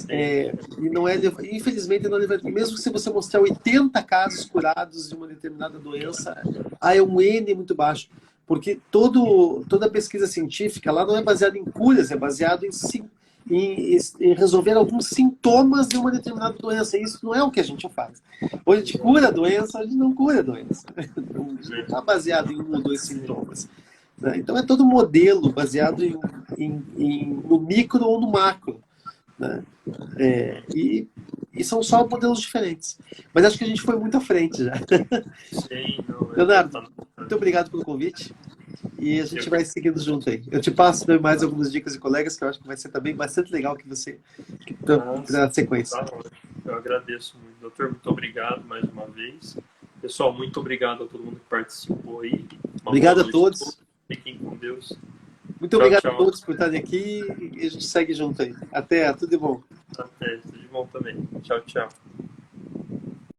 e não é, infelizmente não é, mesmo se você mostrar 80 casos curados de uma determinada doença, é um N muito baixo, porque toda pesquisa científica lá não é baseada em curas, é baseado em resolver alguns sintomas de uma determinada doença. Isso não é o que a gente faz. Ou a gente cura a doença, a gente não cura a doença. Não está baseado em um ou dois sintomas. Então é todo modelo baseado no micro ou no macro. Né? E são só modelos diferentes. Mas acho que a gente foi muito à frente já. Sim, não, Leonardo, muito obrigado pelo convite. E a gente vai seguindo junto aí. Eu te passo mais algumas dicas de colegas que eu acho que vai ser também bastante legal que você para a sequência. Tá, eu agradeço muito, doutor. Muito obrigado mais uma vez. Pessoal, muito obrigado a todo mundo que participou aí. Obrigado a todos. Fiquem com Deus. Muito obrigado a todos por estarem aqui e a gente segue junto aí. Até, tudo de bom. Até, tudo de bom também. Tchau, tchau.